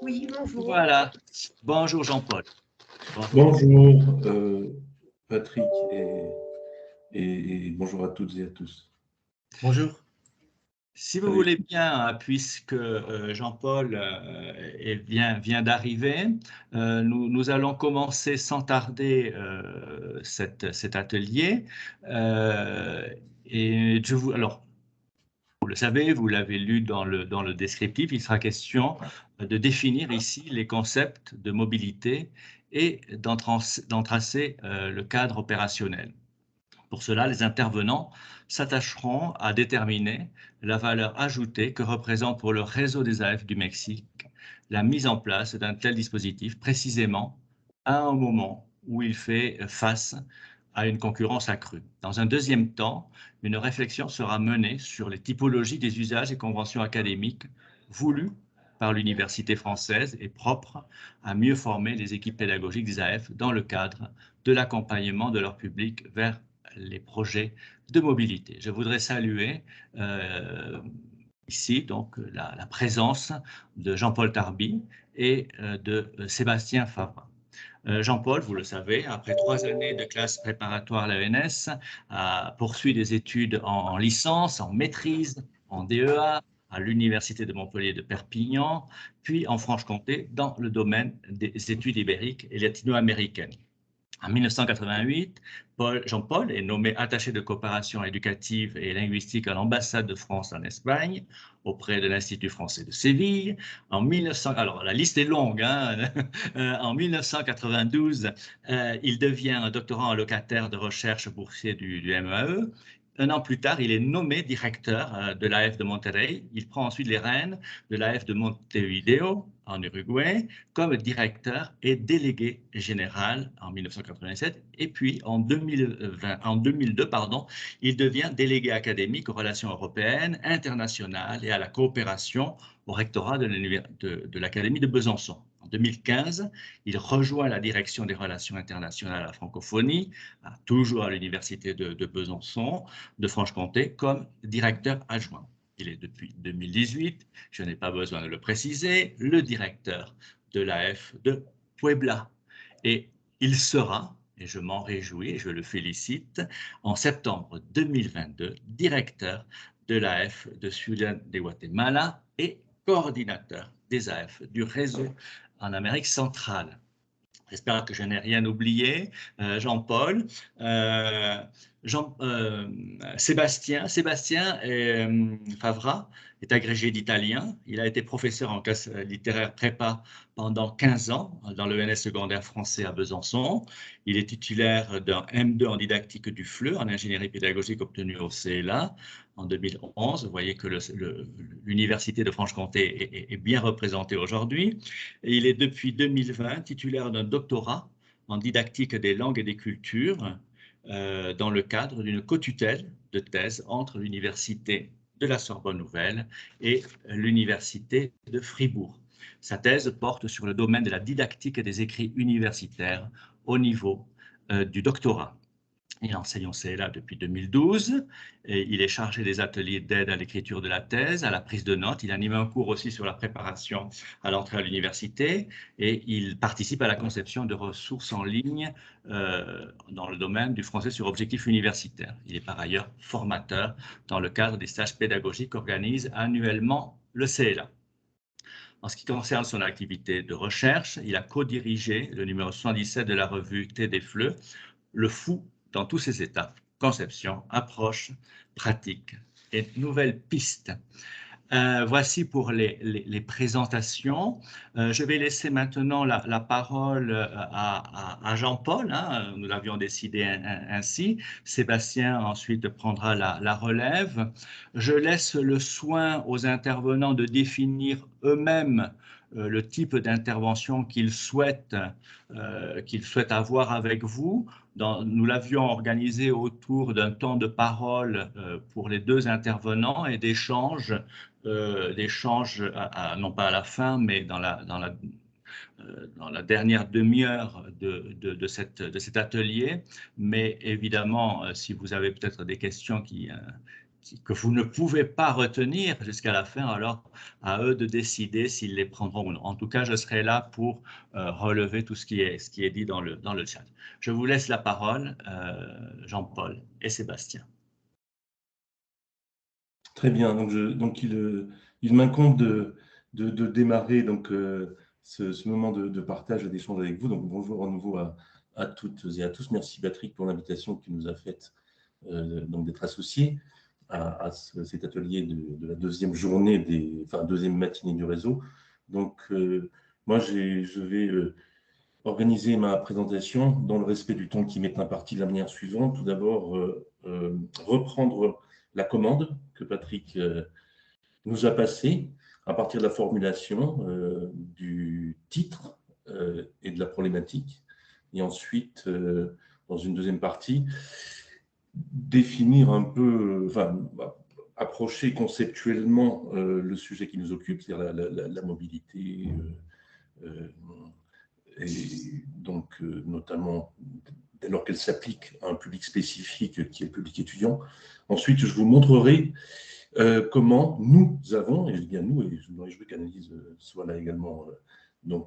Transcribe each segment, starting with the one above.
Oui, bonjour. Voilà. Bonjour Jean-Paul. Bonjour. Bonjour Patrick et bonjour à toutes et à tous. Bonjour. Si vous Salut. voulez bien, puisque Jean-Paul vient d'arriver, nous allons commencer sans tarder cet atelier. Alors, vous le savez, vous l'avez lu dans le descriptif, il sera question de définir ici les concepts de mobilité et d'en tracer le cadre opérationnel. Pour cela, les intervenants s'attacheront à déterminer la valeur ajoutée que représente pour le réseau des AF du Mexique la mise en place d'un tel dispositif, précisément à un moment où il fait face à une concurrence accrue. Dans un deuxième temps, une réflexion sera menée sur les typologies des usages et conventions académiques voulues par l'université française et propres à mieux former les équipes pédagogiques des AF dans le cadre de l'accompagnement de leur public vers les projets de mobilité. Je voudrais saluer ici donc la présence de Jean-Paul Tarby et de Sébastien Favre. Jean-Paul, vous le savez, après 3 années de classe préparatoire à l'ENS, poursuit des études en licence, en maîtrise, en DEA, à l'Université de Montpellier de Perpignan, puis en Franche-Comté dans le domaine des études ibériques et latino-américaines. En 1988, Jean-Paul est nommé attaché de coopération éducative et linguistique à l'ambassade de France en Espagne, auprès de l'Institut français de Séville. Alors la liste est longue, hein. En 1992, il devient un doctorant allocataire de recherche boursier du MEAE. Un an plus tard, il est nommé directeur de l'AF de Monterrey. Il prend ensuite les rênes de l'AF de Montevideo, en Uruguay, comme directeur et délégué général en 1987. Et puis, en 2002, il devient délégué académique aux relations européennes, internationales et à la coopération au rectorat de l'Académie de Besançon. En 2015, il rejoint la direction des relations internationales à la francophonie, toujours à l'Université de Besançon, de Franche-Comté, comme directeur adjoint. Il est depuis 2018, je n'ai pas besoin de le préciser, le directeur de l'AF de Puebla. Et il sera, et je m'en réjouis et je le félicite, en septembre 2022, directeur de l'AF de Ciudad de Guatemala et coordinateur des AF du réseau en Amérique centrale. J'espère que je n'ai rien oublié. Jean-Paul, Sébastien Favra est agrégé d'italien. Il a été professeur en classe littéraire prépa pendant 15 ans dans l'ENS secondaire français à Besançon. Il est titulaire d'un M2 en didactique du FLE, en ingénierie pédagogique obtenu au CELA en 2011. Vous voyez que l'Université de Franche-Comté est bien représentée aujourd'hui. Il est depuis 2020 titulaire d'un doctorat en didactique des langues et des cultures dans le cadre d'une cotutelle de thèse entre l'Université de la Sorbonne Nouvelle et l'Université de Fribourg. Sa thèse porte sur le domaine de la didactique des écrits universitaires au niveau du doctorat. Il enseigne au CELA depuis 2012 et il est chargé des ateliers d'aide à l'écriture de la thèse, à la prise de notes. Il anime un cours aussi sur la préparation à l'entrée à l'université et il participe à la conception de ressources en ligne dans le domaine du français sur objectifs universitaires. Il est par ailleurs formateur dans le cadre des stages pédagogiques qu'organise annuellement le CELA. En ce qui concerne son activité de recherche, il a co-dirigé le numéro 77 de la revue TDFLE, Le fou dans tous ses états, conception, approche, pratique et nouvelles pistes. Voici pour les présentations. Je vais laisser maintenant la parole à Jean-Paul. Hein, nous l'avions décidé ainsi. Sébastien ensuite prendra la relève. Je laisse le soin aux intervenants de définir eux-mêmes le type d'intervention qu'ils souhaitent avoir avec vous. Nous l'avions organisé autour d'un temps de parole pour les deux intervenants et d'échanges non pas à la fin, mais dans la dernière demi-heure de cet atelier. Mais évidemment, si vous avez peut-être des questions que vous ne pouvez pas retenir jusqu'à la fin, alors à eux de décider s'ils les prendront ou non. En tout cas, je serai là pour relever tout ce qui est dit dans le chat. Je vous laisse la parole, Jean-Paul et Sébastien. Très bien, donc il m'incombe de démarrer donc, ce moment de partage et d'échange avec vous. Donc bonjour à nouveau à toutes et à tous. Merci Patrick pour l'invitation que tu nous as faite donc d'être associé à cet atelier de la deuxième journée, deuxième matinée du réseau. Donc moi je vais organiser ma présentation dans le respect du temps qui m'est imparti de la manière suivante. Tout d'abord, reprendre la commande que Patrick nous a passée à partir de la formulation du titre et de la problématique. Et ensuite, dans une deuxième partie, définir un peu, approcher conceptuellement le sujet qui nous occupe, c'est-à-dire la mobilité, et donc notamment dès lors qu'elle s'applique à un public spécifique qui est le public étudiant. Ensuite, je vous montrerai comment nous avons, et je dis bien nous, et je me réjouis qu'Analyse soit là également dans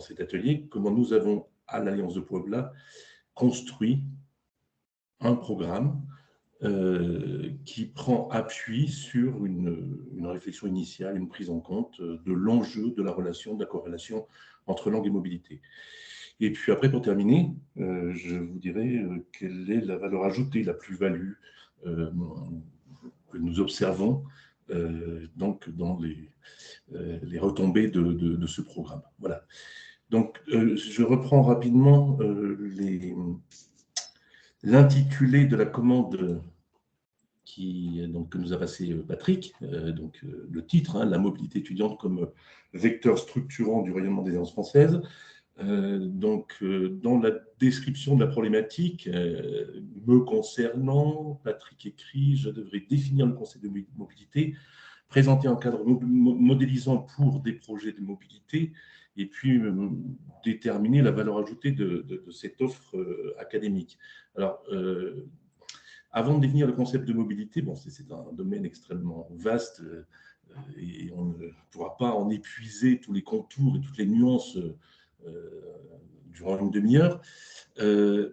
cet atelier, comment nous avons, à l'Alliance de Puebla, construit un programme qui prend appui sur une réflexion initiale, une prise en compte de l'enjeu de la relation, de la corrélation entre langue et mobilité. Et puis après, pour terminer, je vous dirai quelle est la valeur ajoutée, la plus-value que nous observons donc dans les retombées de ce programme. Voilà. Donc, je reprends rapidement l'intitulé de la commande que nous a passé Patrick, le titre, la mobilité étudiante comme vecteur structurant du rayonnement des alliances françaises. Dans la description de la problématique, me concernant, Patrick écrit: je devrais définir le concept de mobilité, présenter un cadre modélisant pour des projets de mobilité, et puis déterminer la valeur ajoutée de cette offre académique. Alors, avant de définir le concept de mobilité, c'est un domaine extrêmement vaste et on ne pourra pas en épuiser tous les contours et toutes les nuances durant une demi-heure.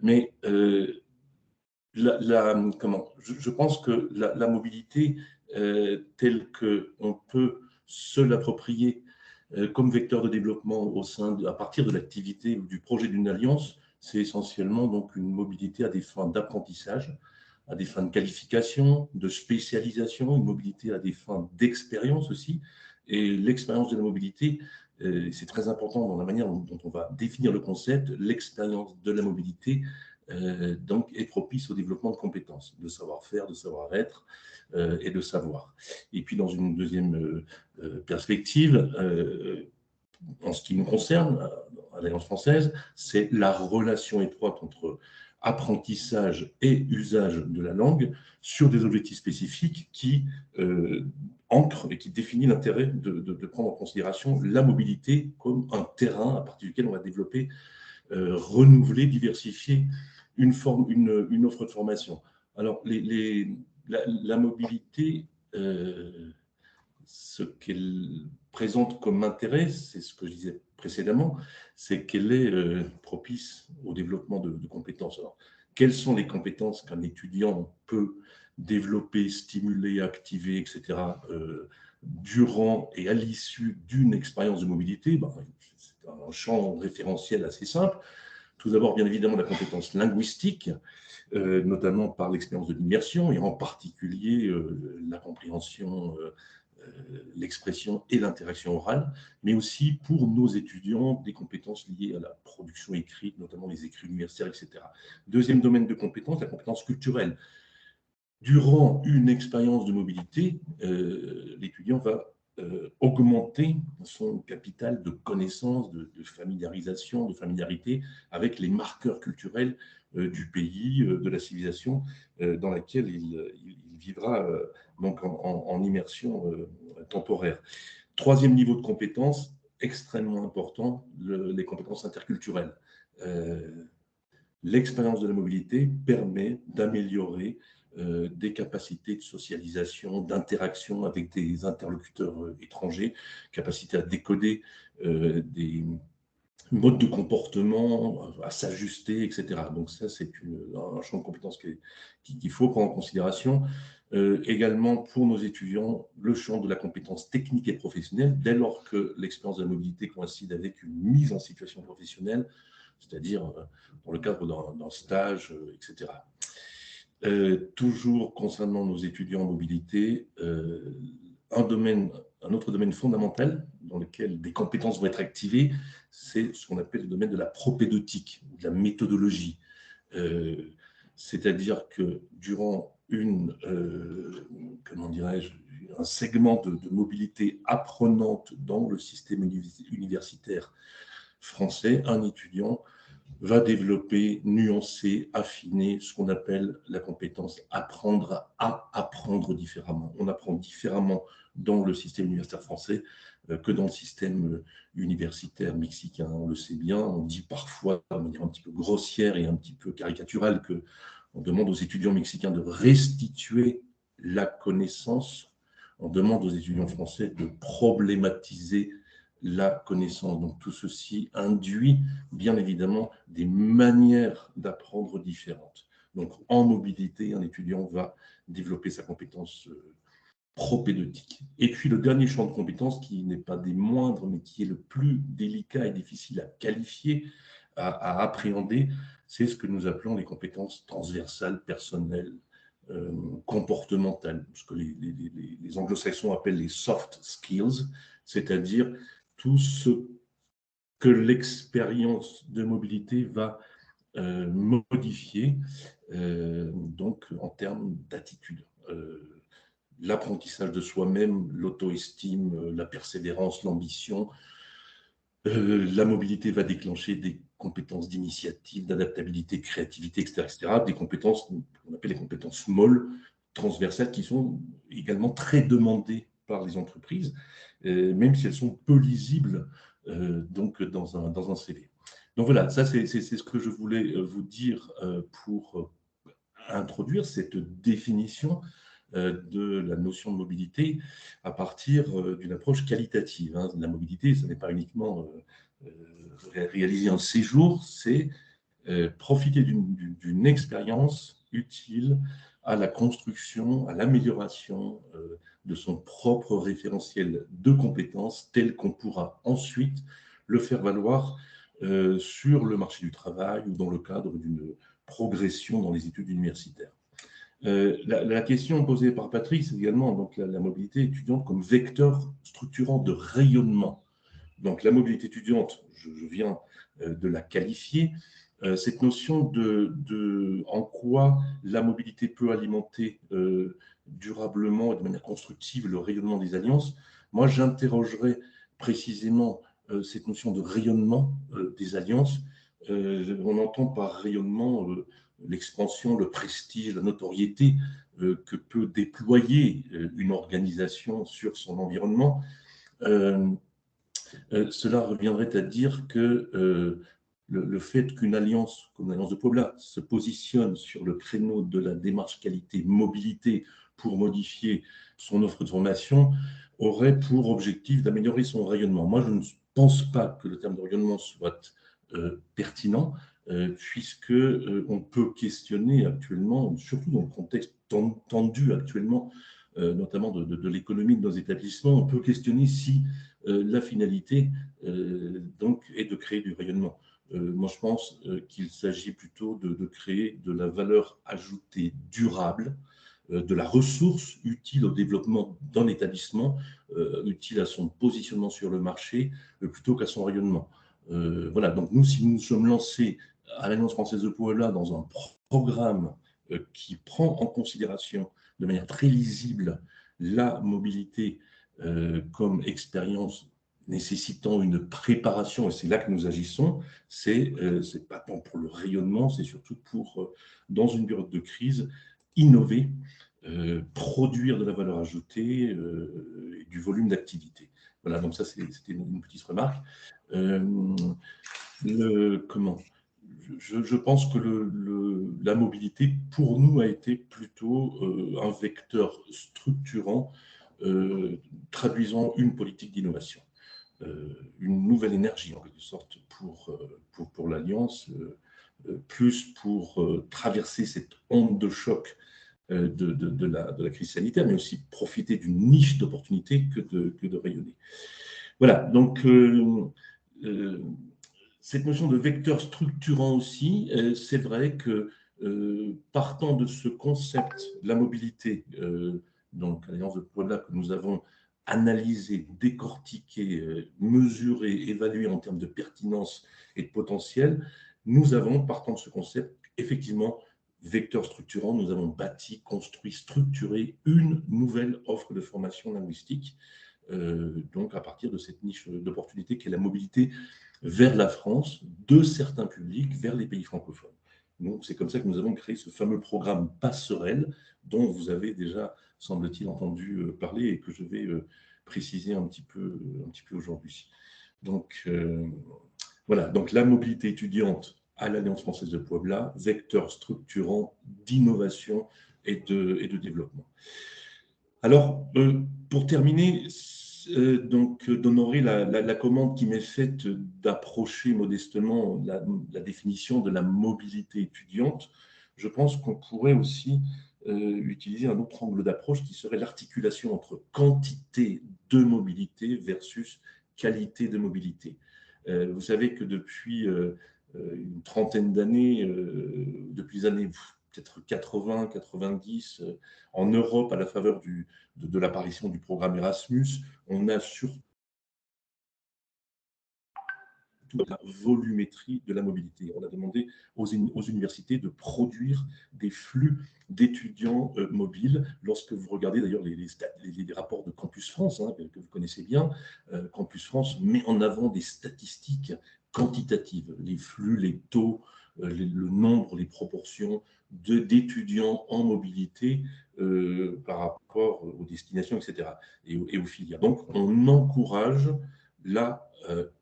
Mais je pense que la mobilité telle qu'on peut se l'approprier comme vecteur de développement à partir de l'activité ou du projet d'une alliance, c'est essentiellement donc une mobilité à des fins d'apprentissage, à des fins de qualification, de spécialisation, une mobilité à des fins d'expérience aussi. Et l'expérience de la mobilité, c'est très important dans la manière dont on va définir le concept. L'expérience de la mobilité donc est propice au développement de compétences, de savoir-faire, de savoir-être et de savoir. Et puis dans une deuxième perspective, en ce qui nous concerne, à l'Alliance française, c'est la relation étroite entre apprentissage et usage de la langue sur des objectifs spécifiques qui ancrent et qui définissent l'intérêt de prendre en considération la mobilité comme un terrain à partir duquel on va développer, renouveler, diversifier une offre de formation. Alors, la mobilité, ce qu'elle présente comme intérêt, c'est ce que je disais précédemment, c'est qu'elle est propice au développement de compétences. Alors, quelles sont les compétences qu'un étudiant peut développer, stimuler, activer, etc., durant et à l'issue d'une expérience de mobilité? C'est un champ référentiel assez simple. Tout d'abord, bien évidemment, la compétence linguistique, notamment par l'expérience de l'immersion, et en particulier la compréhension, l'expression et l'interaction orale, mais aussi pour nos étudiants des compétences liées à la production écrite, notamment les écrits universitaires, etc. Deuxième domaine de compétence, la compétence culturelle. Durant une expérience de mobilité, l'étudiant va augmenter son capital de connaissances, de familiarisation, de familiarité avec les marqueurs culturels du pays, de la civilisation dans laquelle il vivra donc en immersion temporaire. Troisième niveau de compétences, extrêmement important, les compétences interculturelles. l'expérience de la mobilité permet d'améliorer des capacités de socialisation, d'interaction avec des interlocuteurs étrangers, capacité à décoder des modes de comportement, à s'ajuster, etc. Donc ça, c'est un champ de compétences qu'il faut prendre en considération. Également, pour nos étudiants, le champ de la compétence technique et professionnelle, dès lors que l'expérience de la mobilité coïncide avec une mise en situation professionnelle, c'est-à-dire dans le cadre d'un stage, etc. Toujours concernant nos étudiants en mobilité, un autre domaine fondamental dans lequel des compétences vont être activées, c'est ce qu'on appelle le domaine de la propédeutique, de la méthodologie. C'est-à-dire que durant comment dirais-je, un segment de mobilité apprenante dans le système universitaire français, un étudiant va développer, nuancer, affiner ce qu'on appelle la compétence apprendre à apprendre différemment. On apprend différemment dans le système universitaire français que dans le système universitaire mexicain. On le sait bien, on dit parfois de manière un petit peu grossière et un petit peu caricaturale qu'on demande aux étudiants mexicains de restituer la connaissance. On demande aux étudiants français de problématiser la connaissance. Donc tout ceci induit bien évidemment des manières d'apprendre différentes. Donc en mobilité, un étudiant va développer sa compétence propédeutique. Et puis le dernier champ de compétences qui n'est pas des moindres, mais qui est le plus délicat et difficile à qualifier, à appréhender, c'est ce que nous appelons les compétences transversales, personnelles, comportementales, ce que les anglo-saxons appellent les soft skills, c'est-à-dire tout ce que l'expérience de mobilité va modifier donc en termes d'attitude. L'apprentissage de soi-même, l'auto-estime, la persévérance, l'ambition. La mobilité va déclencher des compétences d'initiative, d'adaptabilité, créativité, etc., etc. Des compétences qu'on appelle les compétences molles, transversales, qui sont également très demandées par les entreprises, même si elles sont peu lisibles donc dans un CV. Donc voilà, ça c'est ce que je voulais vous dire pour introduire cette définition de la notion de mobilité à partir d'une approche qualitative. La mobilité, ce n'est pas uniquement réaliser un séjour, c'est profiter d'une expérience utile à la construction, à l'amélioration de son propre référentiel de compétences tel qu'on pourra ensuite le faire valoir sur le marché du travail ou dans le cadre d'une progression dans les études universitaires. La question posée par Patrick, c'est également donc, la mobilité étudiante comme vecteur structurant de rayonnement. Donc la mobilité étudiante, je viens de la qualifier, cette notion de en quoi la mobilité peut alimenter durablement et de manière constructive le rayonnement des alliances. Moi, j'interrogerais précisément cette notion de rayonnement des alliances. On entend par rayonnement l'expansion, le prestige, la notoriété que peut déployer une organisation sur son environnement. Cela reviendrait à dire que le fait qu'une alliance, comme l'Alliance de Puebla, se positionne sur le créneau de la démarche qualité-mobilité pour modifier son offre de formation, aurait pour objectif d'améliorer son rayonnement. Moi, je ne pense pas que le terme de rayonnement soit pertinent, puisque on peut questionner actuellement, surtout dans le contexte tendu actuellement, notamment de l'économie de nos établissements, on peut questionner si la finalité donc, est de créer du rayonnement. Moi, je pense qu'il s'agit plutôt de créer de la valeur ajoutée durable, de la ressource utile au développement d'un établissement, utile à son positionnement sur le marché, plutôt qu'à son rayonnement. Voilà, donc nous, si nous nous sommes lancés à l'Alliance française de Puebla dans un programme qui prend en considération de manière très lisible la mobilité comme expérience nécessitant une préparation, et c'est là que nous agissons, c'est pas tant pour le rayonnement, c'est surtout pour, dans une période de crise, innover, produire de la valeur ajoutée et du volume d'activité. Voilà, donc ça, c'était une petite remarque. Comment je pense que la mobilité, pour nous, a été plutôt un vecteur structurant, traduisant une politique d'innovation, une nouvelle énergie, en quelque sorte, pour l'Alliance, plus pour traverser cette onde de choc de la crise sanitaire, mais aussi profiter d'une niche d'opportunités que de rayonner. Voilà, donc cette notion de vecteur structurant aussi, c'est vrai que partant de ce concept de la mobilité, donc l'Alliance de Puebla que nous avons analysé, décortiqué, mesuré, évalué en termes de pertinence et de potentiel, nous avons, partant de ce concept, effectivement, vecteur structurant, nous avons bâti, construit, structuré une nouvelle offre de formation linguistique, donc à partir de cette niche d'opportunité qu'est la mobilité vers la France, de certains publics vers les pays francophones. Donc c'est comme ça que nous avons créé ce fameux programme Passerelle, dont vous avez déjà, semble-t-il, entendu parler et que je vais préciser un petit peu aujourd'hui. Donc voilà, donc la mobilité étudiante à l'Alliance française de Puebla, vecteur structurant d'innovation et de développement. Alors, pour terminer, donc d'honorer la commande qui m'est faite d'approcher modestement la définition de la mobilité étudiante, je pense qu'on pourrait aussi utiliser un autre angle d'approche qui serait l'articulation entre quantité de mobilité versus qualité de mobilité. Vous savez que depuis une trentaine d'années, depuis les années peut-être 80, 90, en Europe, à la faveur de l'apparition du programme Erasmus, on a surtout la volumétrie de la mobilité. On a demandé aux universités de produire des flux d'étudiants mobiles. Lorsque vous regardez d'ailleurs les rapports de Campus France, hein, que vous connaissez bien, Campus France met en avant des statistiques quantitatives, les flux, les taux, le nombre, les proportions d'étudiants en mobilité par rapport aux destinations, etc., et aux filières. Donc, on encourage la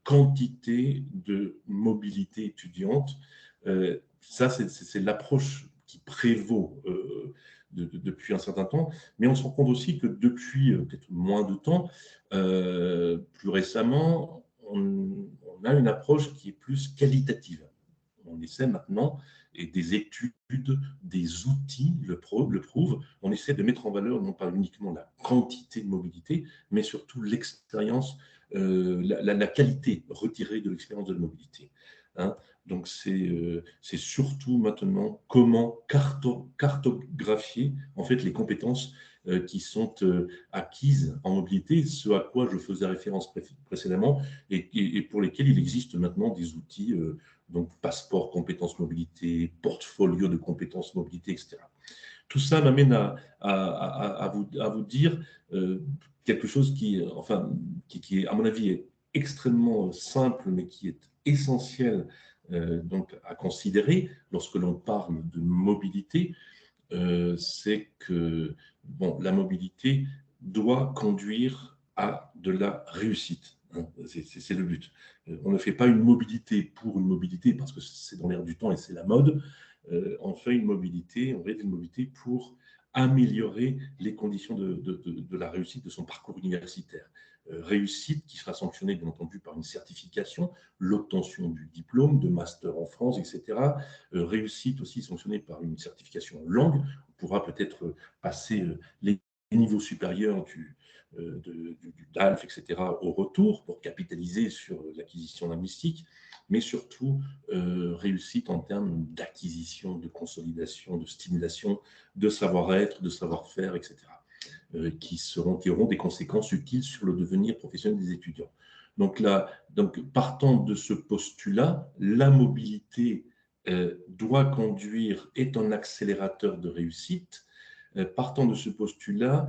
quantité de mobilité étudiante. Ça, c'est l'approche qui prévaut depuis un certain temps, mais on se rend compte aussi que depuis peut-être moins de temps, plus récemment, on a une approche qui est plus qualitative. On essaie maintenant, et des études, des outils le prouvent, on essaie de mettre en valeur non pas uniquement la quantité de mobilité, mais surtout l'expérience, la qualité retirée de l'expérience de la mobilité. Hein. Donc c'est surtout maintenant comment cartographier en fait les compétences qui sont acquises en mobilité, ce à quoi je faisais référence précédemment, et pour lesquels il existe maintenant des outils, donc passeport compétences mobilité, portfolio de compétences mobilité, etc. Tout ça m'amène à vous dire quelque chose qui, qui, à mon avis, est extrêmement simple, mais qui est essentiel donc à considérer lorsque l'on parle de mobilité, c'est que bon, la mobilité doit conduire à de la réussite. Hein, c'est le but. On ne fait pas une mobilité pour une mobilité parce que c'est dans l'air du temps et c'est la mode. On fait une mobilité, on réalise une mobilité pour améliorer les conditions de la réussite de son parcours universitaire. Réussite qui sera sanctionnée, bien entendu, par une certification, l'obtention du diplôme de master en France, etc. Réussite aussi sanctionnée par une certification en langue. On pourra peut-être passer les niveaux supérieurs du DALF, etc., au retour pour capitaliser sur l'acquisition linguistique, mais surtout réussite en termes d'acquisition, de consolidation, de stimulation, de savoir-être, de savoir-faire, etc., qui auront des conséquences utiles sur le devenir professionnel des étudiants. Donc, partant de ce postulat, la mobilité doit conduire, est un accélérateur de réussite. Partant de ce postulat,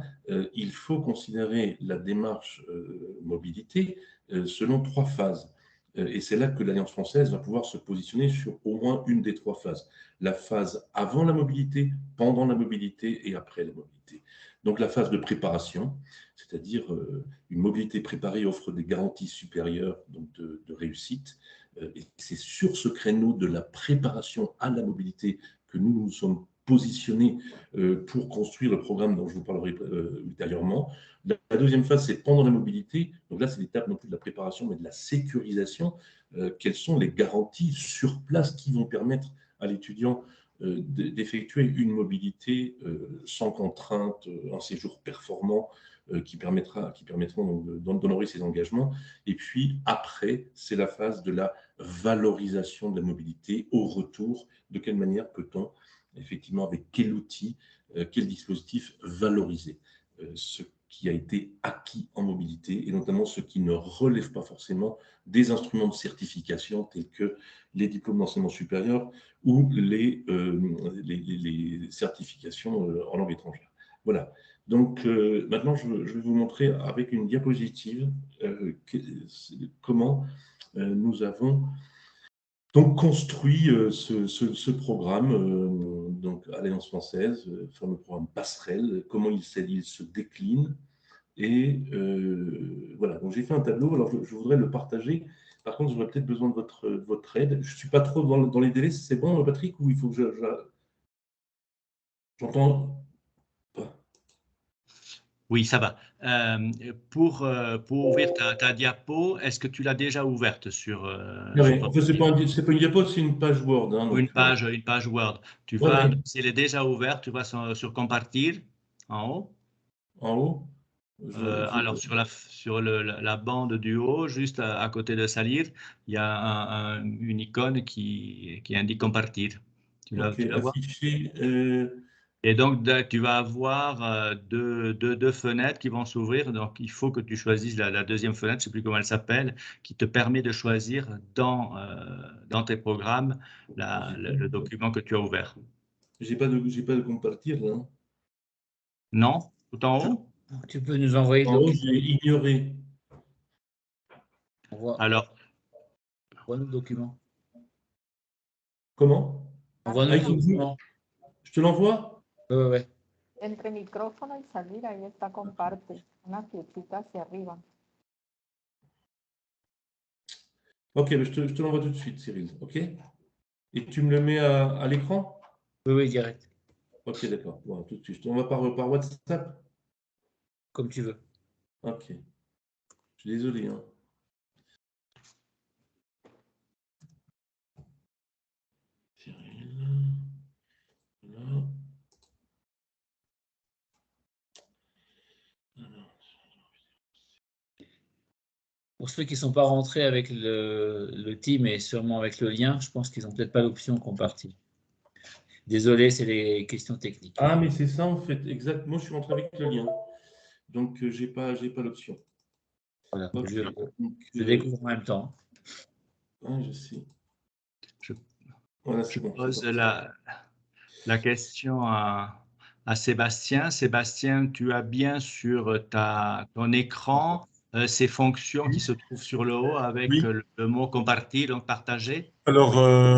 il faut considérer la démarche mobilité selon trois phases. Et c'est là que l'Alliance française va pouvoir se positionner sur au moins une des trois phases. La phase avant la mobilité, pendant la mobilité et après la mobilité. Donc la phase de préparation, c'est-à-dire une mobilité préparée offre des garanties supérieures donc de réussite. Et c'est sur ce créneau de la préparation à la mobilité que nous nous sommes positionnés pour construire le programme dont je vous parlerai ultérieurement. La deuxième phase, c'est pendant la mobilité. Donc là, c'est l'étape non plus de la préparation, mais de la sécurisation. Quelles sont les garanties sur place qui vont permettre à l'étudiant d'effectuer une mobilité sans contrainte, un séjour performant qui permettront d'honorer ses engagements. Et puis après, c'est la phase de la valorisation de la mobilité au retour. De quelle manière peut-on, effectivement, avec quel outil, quel dispositif valoriser ce qui a été acquis en mobilité, et notamment ce qui ne relève pas forcément des instruments de certification tels que les diplômes d'enseignement supérieur ou les certifications en langue étrangère. Voilà. Donc maintenant, je vais vous montrer avec une diapositive comment nous avons donc construit ce programme donc à l'Alliance française, le fameux programme Passerelle, comment il se décline. Et voilà, donc j'ai fait un tableau, alors je voudrais le partager. Par contre, j'aurais peut-être besoin de votre aide. Je ne suis pas trop dans les délais, c'est bon, Patrick, ou il faut que j'entends pas? Oui, ça va. Pour ouvrir ta diapo, est-ce que tu l'as déjà ouverte sur En fait, c'est pas une diapo, c'est une page Word. Hein, ou donc, une page Word. ouais. Si elle est déjà ouverte, tu vas sur Compartir en haut. En haut. Alors, sur la bande du haut, juste à côté de Salir, il y a une icône qui indique Compartir. Tu la vois? affiché. Et donc, tu vas avoir deux fenêtres qui vont s'ouvrir. Donc, il faut que tu choisisses la deuxième fenêtre, je ne sais plus comment elle s'appelle, qui te permet de choisir dans tes programmes le document que tu as ouvert. J'ai pas de compartir là. Non? Tout en haut? Tu peux nous envoyer le En haut, document. j'ai ignoré. Alors, Envoie-nous le document. Comment? Envoie-nous le document. Je te l'envoie? Ouais. Entre micrófono y salir, ahí está comparte, una flechita hacia arriba. Ok, je te l'envoie tout de suite, Cyril. Ok? Et tu me le mets à l'écran? Oui, direct. Ok, d'accord. Bon, tout de suite. On va par WhatsApp? Comme tu veux. Ok. Je suis désolé. Hein. Cyril. Voilà. Pour ceux qui ne sont pas rentrés avec le team et sûrement avec le lien, je pense qu'ils n'ont peut-être pas l'option compartir. Désolé, c'est les questions techniques. Ah, mais c'est ça en fait, exactement. Je suis rentré avec le lien. Donc, j'ai pas l'option. Voilà, Okay. je découvre en même temps. Ah, je sais. Voilà, je pose la question à Sébastien. Sébastien, tu as bien sur ton écran ces fonctions qui se trouvent sur le haut avec Oui. le mot compartir, donc partager. Alors,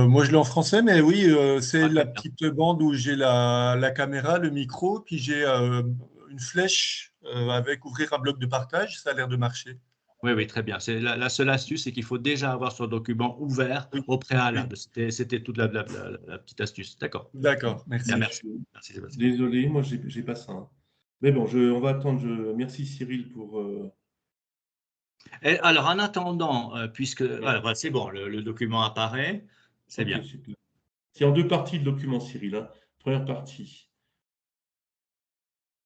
moi, je l'ai en français, mais oui, c'est Ah, la très bien. petite bande où j'ai la caméra, le micro, puis j'ai une flèche avec ouvrir un bloc de partage. Ça a l'air de marcher. Oui, très bien. C'est la seule astuce, c'est qu'il faut déjà avoir son document ouvert au préalable. C'était toute la petite astuce. D'accord. D'accord, merci. Bien, merci. Merci, Sébastien. Désolé, moi, j'ai pas ça. Hein. Mais bon, on va attendre. Merci Cyril pour. Et alors, en attendant, puisque voilà, c'est bon, le document apparaît, c'est bien. C'est en deux parties le document, Cyril. Hein. Première partie.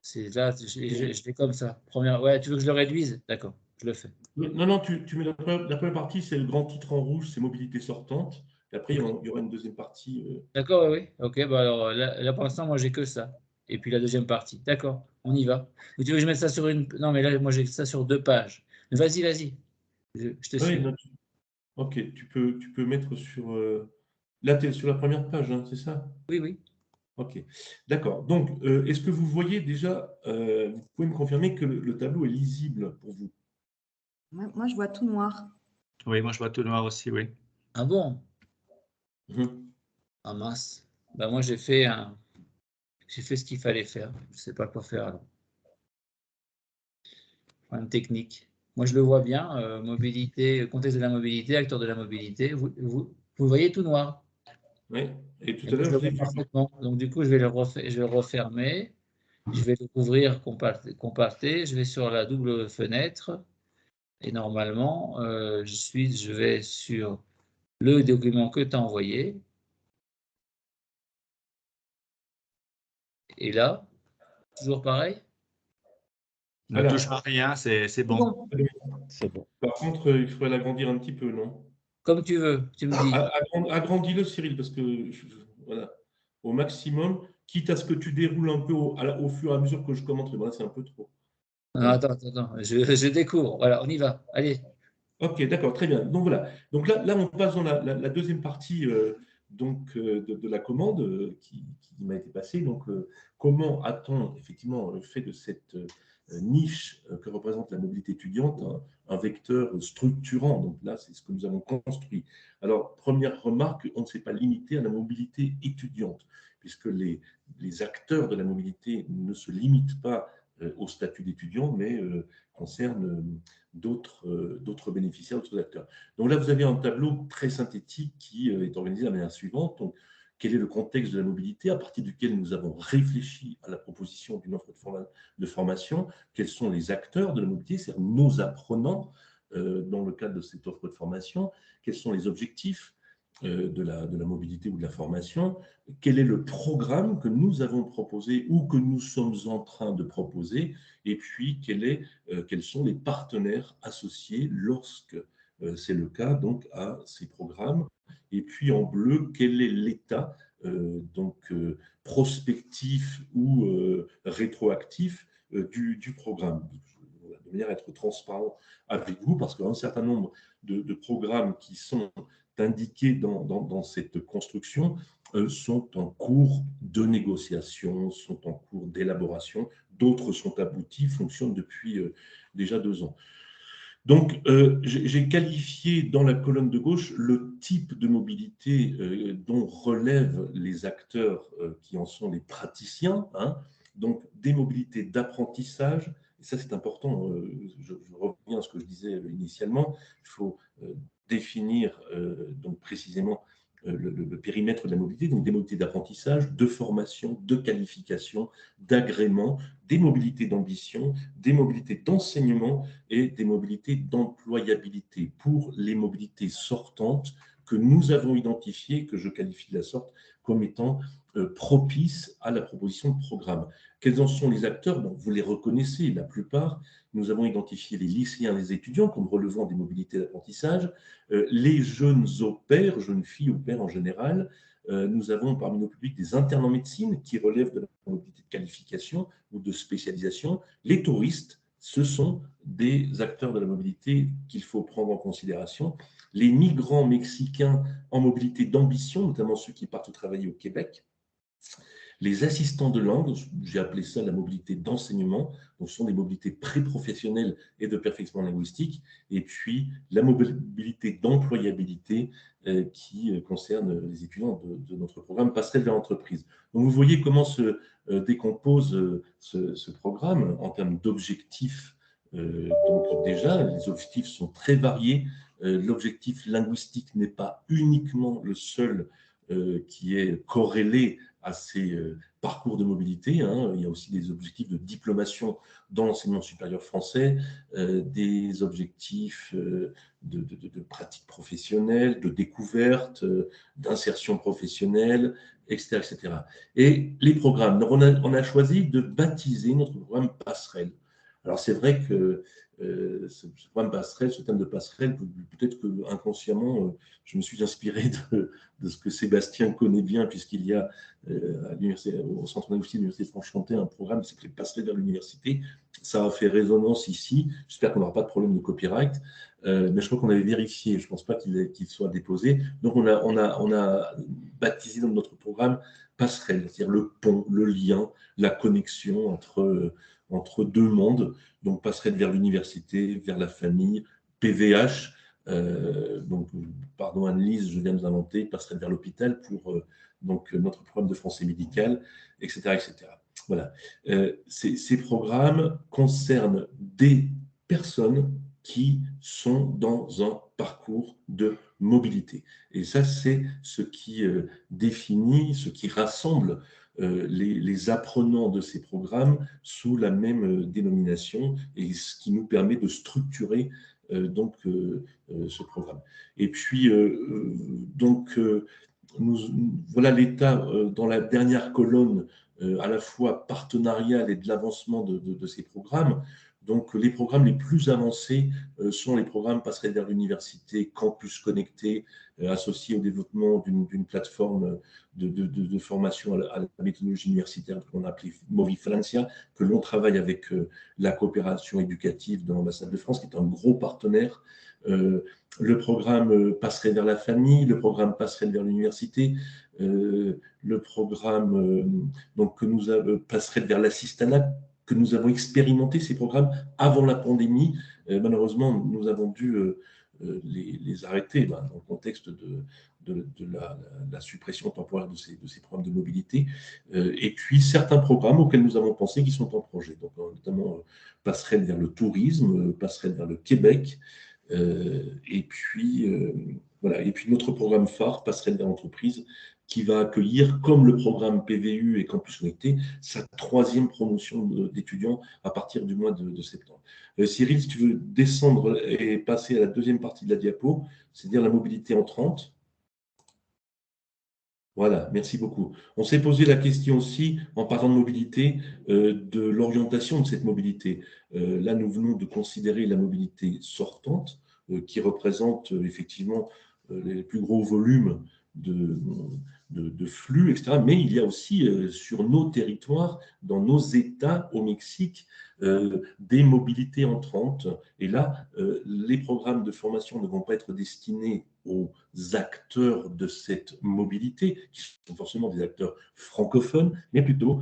C'est là, je l'ai comme ça. Ouais, tu veux que je le réduise? D'accord, je le fais. Non, tu mets la première partie, c'est le grand titre en rouge, c'est mobilité sortante. Et après, il y aura une deuxième partie. D'accord, oui. Ok, bah alors là, pour l'instant, moi, j'ai que ça. Et puis la deuxième partie. D'accord, on y va. Ou tu veux que je mette ça sur une. Non, mais là, moi, j'ai ça sur 2 pages. Vas-y. Je te suis. Non, ok, tu peux mettre sur. Là, tu es sur la première page, hein, c'est ça? Oui. Ok, d'accord. Donc, est-ce que vous voyez déjà, vous pouvez me confirmer que le tableau est lisible pour vous? Moi, je vois tout noir. Oui, moi je vois tout noir aussi, oui. Ah bon? Ah mince. Bah moi, j'ai fait ce qu'il fallait faire. Je ne sais pas quoi faire alors. problème technique. Moi, je le vois bien, mobilité, contexte de la mobilité, acteur de la mobilité. Vous voyez tout noir. Oui, et tout Et à moi, l'heure, je le je l'ai vois vu. parfaitement. Donc, du coup, je vais le refermer. Je vais le ouvrir, compartir. Je vais sur la double fenêtre. Et normalement, je vais sur le document que tu as envoyé. Et là, toujours pareil. Ne Voilà. touche à rien, c'est bon. C'est bon. Par contre, il faudrait l'agrandir un petit peu, non? Comme tu veux, tu me dis. Agrandis-le, Cyril, parce que voilà, au maximum, quitte à ce que tu déroules un peu au fur et à mesure que je commente. Voilà, c'est un peu trop. Non, attends, je découvre. Voilà, on y va. Allez. Ok, d'accord, très bien. Donc voilà. Donc là, on passe dans la deuxième partie de la commande qui m'a été passée. Donc, comment a-t-on effectivement fait de cette niche que représente la mobilité étudiante un vecteur structurant? Donc là, c'est ce que nous avons construit. Alors, première remarque, on ne s'est pas limité à la mobilité étudiante, puisque les acteurs de la mobilité ne se limitent pas au statut d'étudiant, mais concernent d'autres bénéficiaires, d'autres acteurs. Donc là, vous avez un tableau très synthétique qui est organisé de la manière suivante. Donc, quel est le contexte de la mobilité à partir duquel nous avons réfléchi à la proposition d'une offre de formation? Quels sont les acteurs de la mobilité, c'est-à-dire nos apprenants dans le cadre de cette offre de formation? Quels sont les objectifs de la mobilité ou de la formation? Quel est le programme que nous avons proposé ou que nous sommes en train de proposer? Et puis, quels sont les partenaires associés lorsque c'est le cas donc à ces programmes? Et puis en bleu, quel est l'état prospectif ou rétroactif du programme? De manière à être transparent avec vous, parce qu'un certain nombre de programmes qui sont indiqués dans cette construction sont en cours de négociation, sont en cours d'élaboration. D'autres sont aboutis, fonctionnent depuis déjà 2 ans. Donc, j'ai qualifié dans la colonne de gauche le type de mobilité dont relèvent les acteurs qui en sont les praticiens. Hein. Donc, des mobilités d'apprentissage. Et ça, c'est important. Je reviens à ce que je disais initialement. Il faut définir donc précisément le périmètre de la mobilité, donc des mobilités d'apprentissage, de formation, de qualification, d'agrément, des mobilités d'ambition, des mobilités d'enseignement et des mobilités d'employabilité pour les mobilités sortantes que nous avons identifiées, que je qualifie de la sorte comme étant propices à la proposition de programme. Quels en sont les acteurs? Bon, vous les reconnaissez, la plupart. Nous avons identifié les lycéens, les étudiants comme relevant des mobilités d'apprentissage, les jeunes au pair, jeunes filles au pair en général. Nous avons parmi nos publics des internes en médecine qui relèvent de la mobilité de qualification ou de spécialisation. Les touristes, ce sont des acteurs de la mobilité qu'il faut prendre en considération. Les migrants mexicains en mobilité d'ambition, notamment ceux qui partent travailler au Québec. Les assistants de langue, j'ai appelé ça la mobilité d'enseignement, donc ce sont des mobilités pré-professionnelles et de perfectionnement linguistique, et puis la mobilité d'employabilité qui concerne les étudiants de notre programme Passerelle vers l'entreprise. Donc vous voyez comment se décompose ce programme en termes d'objectifs. Donc déjà, les objectifs sont très variés. L'objectif linguistique n'est pas uniquement le seul qui est corrélé à ces parcours de mobilité. Hein. Il y a aussi des objectifs de diplomation dans l'enseignement supérieur français, des objectifs de pratique professionnelle, de découverte, d'insertion professionnelle, etc., etc. Et les programmes. Donc on a choisi de baptiser notre programme Passerelle. Alors c'est vrai que ce programme Passerelle, ce thème de Passerelle, peut-être que inconsciemment, je me suis inspiré de ce que Sébastien connaît bien, puisqu'il y a au Centre linguistique de l'Université de Franche-Comté un programme qui s'appelait Passerelle vers l'université. Ça a fait résonance ici. J'espère qu'on n'aura pas de problème de copyright. Mais je crois qu'on avait vérifié. Je ne pense pas qu'il soit déposé. Donc, on a baptisé dans notre programme Passerelle, c'est-à-dire le pont, le lien, la connexion entre deux mondes. Donc, Passerelle vers l'université, vers la famille, PVH. Donc, pardon Anne-Lise, je viens de l'inventer, Passerelle vers l'hôpital pour donc notre programme de français médical, etc., etc. Voilà. Ces programmes concernent des personnes qui sont dans un parcours de mobilité. Et ça, c'est ce qui définit, ce qui rassemble les apprenants de ces programmes sous la même dénomination et ce qui nous permet de structurer ce programme. Et puis, voilà l'état dans la dernière colonne à la fois partenariale et de l'avancement de ces programmes. Donc, les programmes les plus avancés sont les programmes Passerelle vers l'université, Campus Connecté, associés au développement d'une plateforme de formation à la méthodologie universitaire qu'on a appelée Movifrancia, que l'on travaille avec la coopération éducative de l'ambassade de France, qui est un gros partenaire. Le programme Passerelle vers la famille, le programme Passerelle vers l'université, le programme Passerelle vers l'assistanat, que nous avons expérimenté ces programmes avant la pandémie. Malheureusement, nous avons dû les arrêter dans le contexte de la suppression temporaire de ces programmes de mobilité. Et puis, certains programmes auxquels nous avons pensé qui sont en projet, donc notamment Passerelle vers le tourisme, Passerelle vers le Québec, et puis notre programme phare, Passerelle vers l'entreprise, qui va accueillir, comme le programme PVU et Campus Connecté, sa 3e promotion d'étudiants à partir du mois de septembre. Cyril, si tu veux descendre et passer à la 2e partie de la diapo, c'est-à-dire la mobilité entrante. Voilà, merci beaucoup. On s'est posé la question aussi, en parlant de mobilité, de l'orientation de cette mobilité. Là, nous venons de considérer la mobilité sortante, qui représente effectivement les plus gros volumes de flux, etc. Mais il y a aussi sur nos territoires, dans nos États au Mexique, des mobilités entrantes. Et là, les programmes de formation ne vont pas être destinés aux acteurs de cette mobilité, qui sont forcément des acteurs francophones, mais plutôt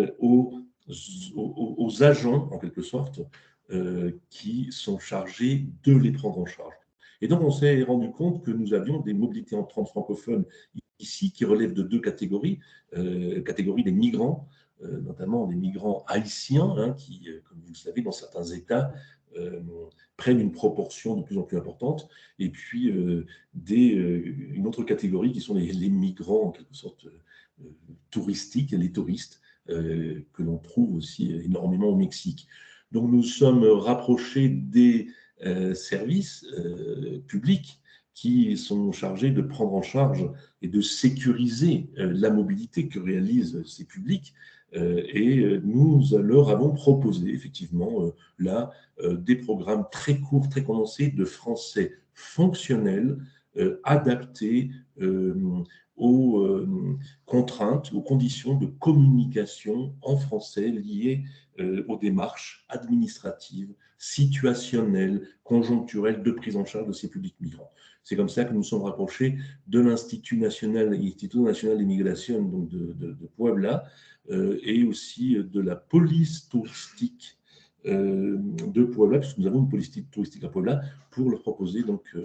aux agents, en quelque sorte, qui sont chargés de les prendre en charge. Et donc, on s'est rendu compte que nous avions des mobilités entrantes francophones ici qui relèvent de 2 catégories. Catégorie des migrants, notamment des migrants haïtiens, qui, comme vous le savez, dans certains États, prennent une proportion de plus en plus importante. Et puis, une autre catégorie qui sont les migrants, en quelque sorte, touristiques, les touristes, que l'on trouve aussi énormément au Mexique. Donc, nous sommes rapprochés des services publics qui sont chargés de prendre en charge et de sécuriser la mobilité que réalisent ces publics. Et nous leur avons proposé effectivement là des programmes très courts, très condensés de français fonctionnel, adaptés aux contraintes, aux conditions de communication en français liées aux démarches administratives, situationnelles, conjoncturelles de prise en charge de ces publics migrants. C'est comme ça que nous sommes rapprochés de l'Institut national d'immigration donc de Puebla et aussi de la police touristique de Puebla, puisque nous avons une police touristique à Puebla, pour leur proposer donc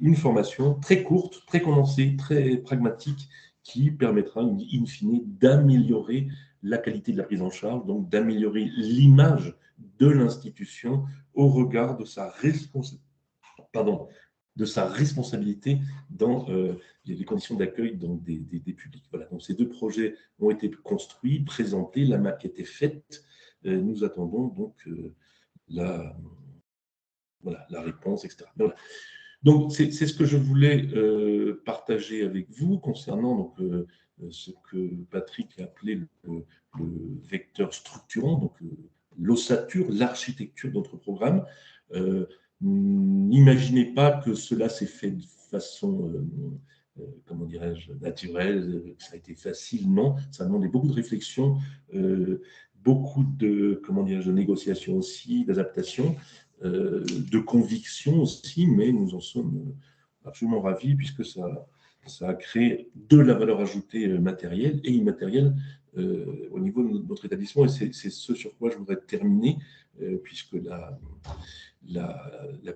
une formation très courte, très condensée, très pragmatique, qui permettra in fine d'améliorer la qualité de la prise en charge, donc d'améliorer l'image de l'institution au regard de sa responsabilité dans les conditions d'accueil des publics. Voilà, donc ces 2 projets ont été construits, présentés, la maquette est faite. Nous attendons donc la réponse, etc. Voilà. Donc, c'est ce que je voulais partager avec vous concernant donc, ce que Patrick a appelé le vecteur structurant, donc l'ossature, l'architecture de notre programme. N'imaginez pas que cela s'est fait de façon, comment dirais-je, naturelle, que ça a été facile. Non, ça a demandé beaucoup de réflexion, beaucoup de, comment dirais-je, de négociations aussi, d'adaptation. De conviction aussi, mais nous en sommes absolument ravis puisque ça a créé de la valeur ajoutée matérielle et immatérielle au niveau de notre établissement. Et c'est ce sur quoi je voudrais terminer, puisque la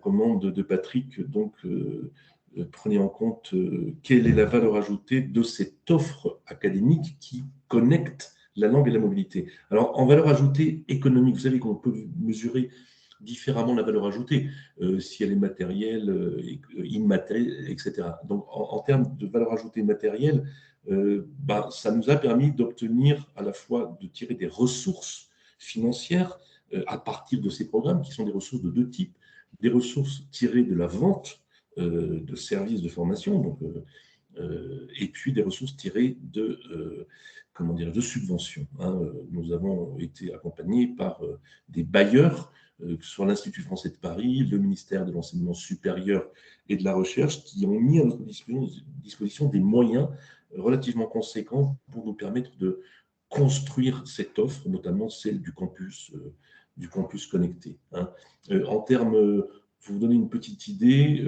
commande de Patrick donc, prenait en compte quelle est la valeur ajoutée de cette offre académique qui connecte la langue et la mobilité. Alors, en valeur ajoutée économique, vous savez qu'on peut mesurer différemment la valeur ajoutée, si elle est matérielle, immatérielle, etc. Donc, en termes de valeur ajoutée matérielle, ça nous a permis d'obtenir à la fois de tirer des ressources financières à partir de ces programmes, qui sont des ressources de deux types, des ressources tirées de la vente de services de formation, donc, et puis des ressources tirées de, de subventions. Hein. Nous avons été accompagnés par des bailleurs, que ce soit l'Institut français de Paris, le ministère de l'Enseignement supérieur et de la Recherche, qui ont mis à notre disposition des moyens relativement conséquents pour nous permettre de construire cette offre, notamment celle du campus connecté. Hein. En termes, pour vous donner une petite idée,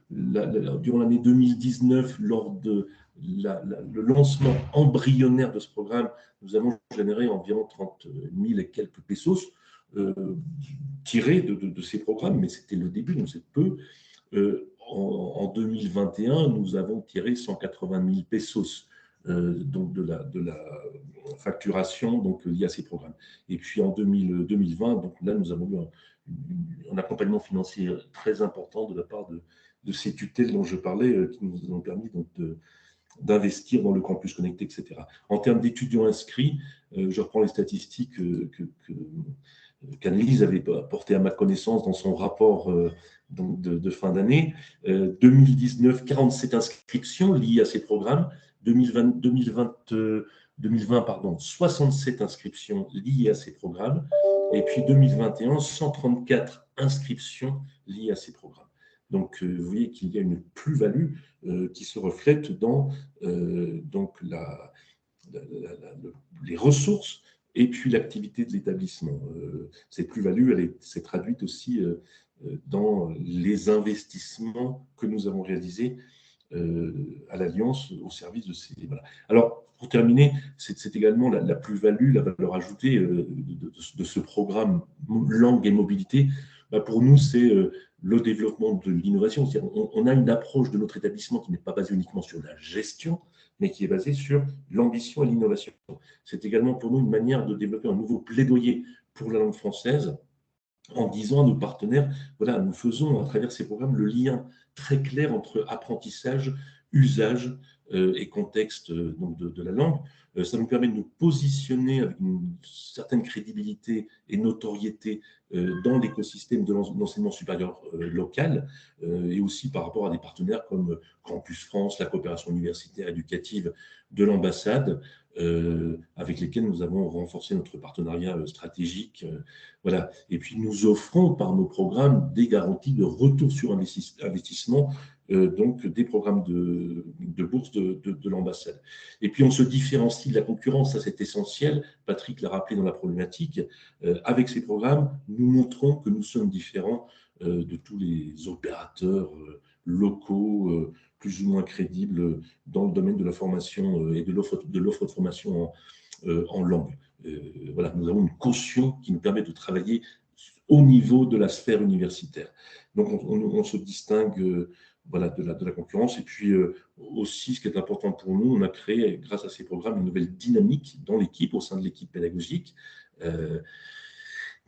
durant l'année 2019, lors de le lancement embryonnaire de ce programme, nous avons généré environ 30 000 et quelques pesos tirés de ces programmes, mais c'était le début, donc c'est peu. En 2021, nous avons tiré 180 000 pesos donc de la facturation donc, liée à ces programmes. Et puis en 2020, donc là, nous avons eu un accompagnement financier très important de la part de ces tutelles dont je parlais, qui nous ont permis donc d'investir dans le campus connecté, etc. En termes d'étudiants inscrits, je reprends les statistiques qu'Annelise avait portées à ma connaissance dans son rapport de fin d'année. 2019, 47 inscriptions liées à ces programmes. 2020, 67 inscriptions liées à ces programmes. Et puis 2021, 134 inscriptions liées à ces programmes. Donc, vous voyez qu'il y a une plus-value qui se reflète dans donc les ressources et puis l'activité de l'établissement. Cette plus-value, elle s'est traduite aussi dans les investissements que nous avons réalisés à l'Alliance au service de ces... Voilà. Alors, pour terminer, c'est également la plus-value, la valeur ajoutée de ce programme langue et mobilité. Pour nous, c'est le développement de l'innovation. On a une approche de notre établissement qui n'est pas basée uniquement sur la gestion, mais qui est basée sur l'ambition et l'innovation. C'est également pour nous une manière de développer un nouveau plaidoyer pour la langue française, en disant à nos partenaires, voilà, nous faisons à travers ces programmes le lien très clair entre apprentissage, usage et contexte donc de la langue. Ça nous permet de nous positionner avec une certaine crédibilité et notoriété dans l'écosystème de l'enseignement supérieur local et aussi par rapport à des partenaires comme Campus France, la coopération universitaire éducative de l'ambassade, avec lesquels nous avons renforcé notre partenariat stratégique. Voilà. Et puis, nous offrons par nos programmes des garanties de retour sur investissement, donc des programmes de bourse de l'ambassade. Et puis, on se différencie de la concurrence, ça c'est essentiel. Patrick l'a rappelé dans la problématique. Avec ces programmes, nous montrons que nous sommes différents de tous les opérateurs locaux, plus ou moins crédibles dans le domaine de la formation et de l'offre de formation en langue. Voilà, nous avons une caution qui nous permet de travailler au niveau de la sphère universitaire. Donc, on se distingue voilà, de la concurrence. Et puis, aussi, ce qui est important pour nous, on a créé, grâce à ces programmes, une nouvelle dynamique dans l'équipe, au sein de l'équipe pédagogique.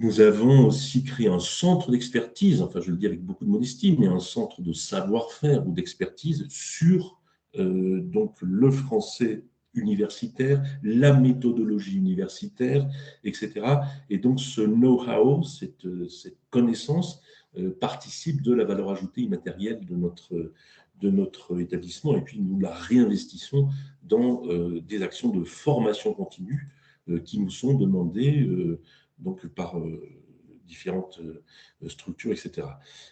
Nous avons aussi créé un centre d'expertise, enfin je le dis avec beaucoup de modestie, mais un centre de savoir-faire ou d'expertise sur donc le français universitaire, la méthodologie universitaire, etc. Et donc ce know-how, cette connaissance participe de la valeur ajoutée immatérielle de notre établissement, et puis nous la réinvestissons dans des actions de formation continue qui nous sont demandées donc par différentes structures, etc.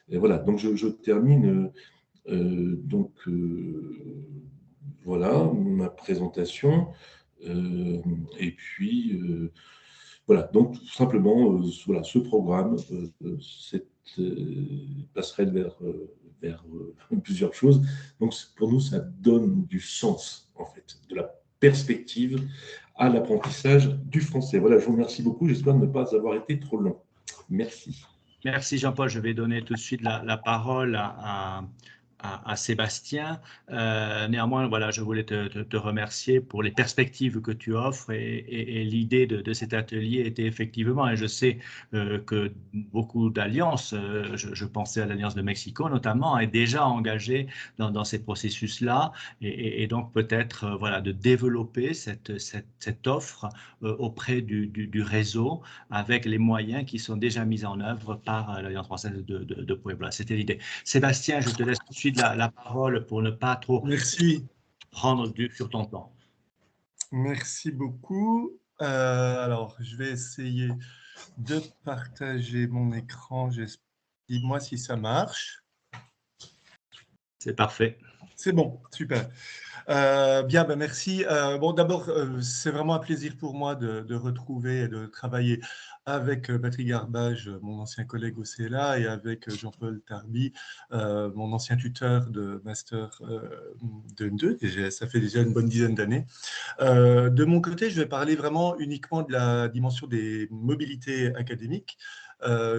Et voilà, donc je termine voilà ma présentation. Et puis, voilà, donc tout simplement, voilà, ce programme, cette passerelle vers plusieurs choses. Donc pour nous, ça donne du sens, en fait, de la perspective à l'apprentissage du français. Voilà, je vous remercie beaucoup. J'espère ne pas avoir été trop long. Merci. Merci Jean-Paul. Je vais donner tout de suite la parole à à Sébastien. Néanmoins, voilà, je voulais te remercier pour les perspectives que tu offres et l'idée de cet atelier était effectivement, et je sais que beaucoup d'alliances, je pensais à l'Alliance de Mexico notamment, est déjà engagée dans ces processus-là et donc peut-être voilà, de développer cette offre auprès du réseau avec les moyens qui sont déjà mis en œuvre par l'Alliance française de Puebla. C'était l'idée. Sébastien, je te laisse tout de suite la parole pour ne pas trop Merci. prendre sur ton temps. Merci beaucoup. Alors, je vais essayer de partager mon écran. Dis-moi si ça marche. C'est parfait. C'est bon, super. Bien, ben merci. Bon, d'abord, c'est vraiment un plaisir pour moi de retrouver et de travailler avec Patrick Garbage, mon ancien collègue au CLA, et avec Jean-Paul Tarby, mon ancien tuteur de master de M2. Et ça fait déjà une bonne dizaine d'années. De mon côté, je vais parler vraiment uniquement de la dimension des mobilités académiques.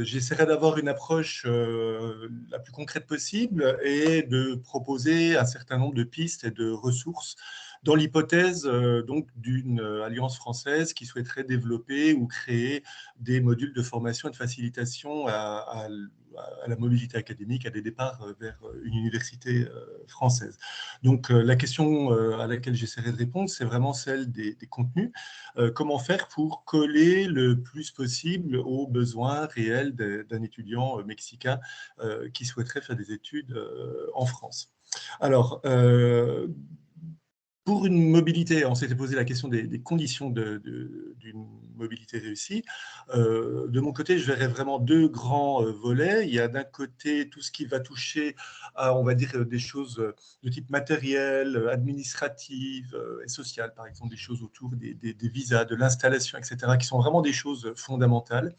J'essaierai d'avoir une approche la plus concrète possible et de proposer un certain nombre de pistes et de ressources dans l'hypothèse donc d'une alliance française qui souhaiterait développer ou créer des modules de formation et de facilitation à la mobilité académique, à des départs vers une université française. Donc la question à laquelle j'essaierai de répondre, c'est vraiment celle des contenus. Comment faire pour coller le plus possible aux besoins réels d'un étudiant mexicain qui souhaiterait faire des études en France. Alors, pour une mobilité, on s'était posé la question des conditions d'une mobilité réussie. De mon côté, je verrais vraiment deux grands volets. Il y a d'un côté tout ce qui va toucher à, on va dire, des choses de type matériel, administrative et sociale, par exemple, des choses autour des visas, de l'installation, etc., qui sont vraiment des choses fondamentales.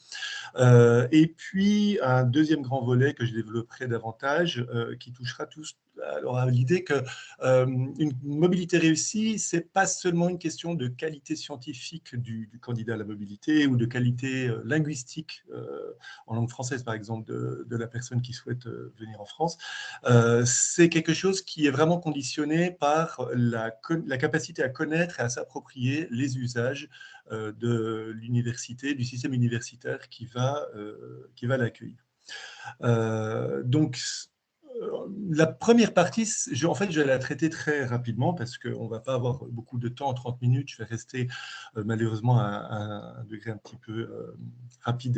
Et puis, un deuxième grand volet que je développerai davantage, qui touchera tous alors à l'idée que une mobilité réussie, c'est pas seulement une question de qualité scientifique du candidat à la mobilité ou de qualité linguistique en langue française, par exemple, de la personne qui souhaite venir en France. C'est quelque chose qui est vraiment conditionné par la capacité à connaître et à s'approprier les usages de l'université, du système universitaire qui va l'accueillir. Donc, la première partie, en fait, je vais la traiter très rapidement parce qu'on ne va pas avoir beaucoup de temps en 30 minutes. Je vais rester malheureusement à un degré un petit peu rapide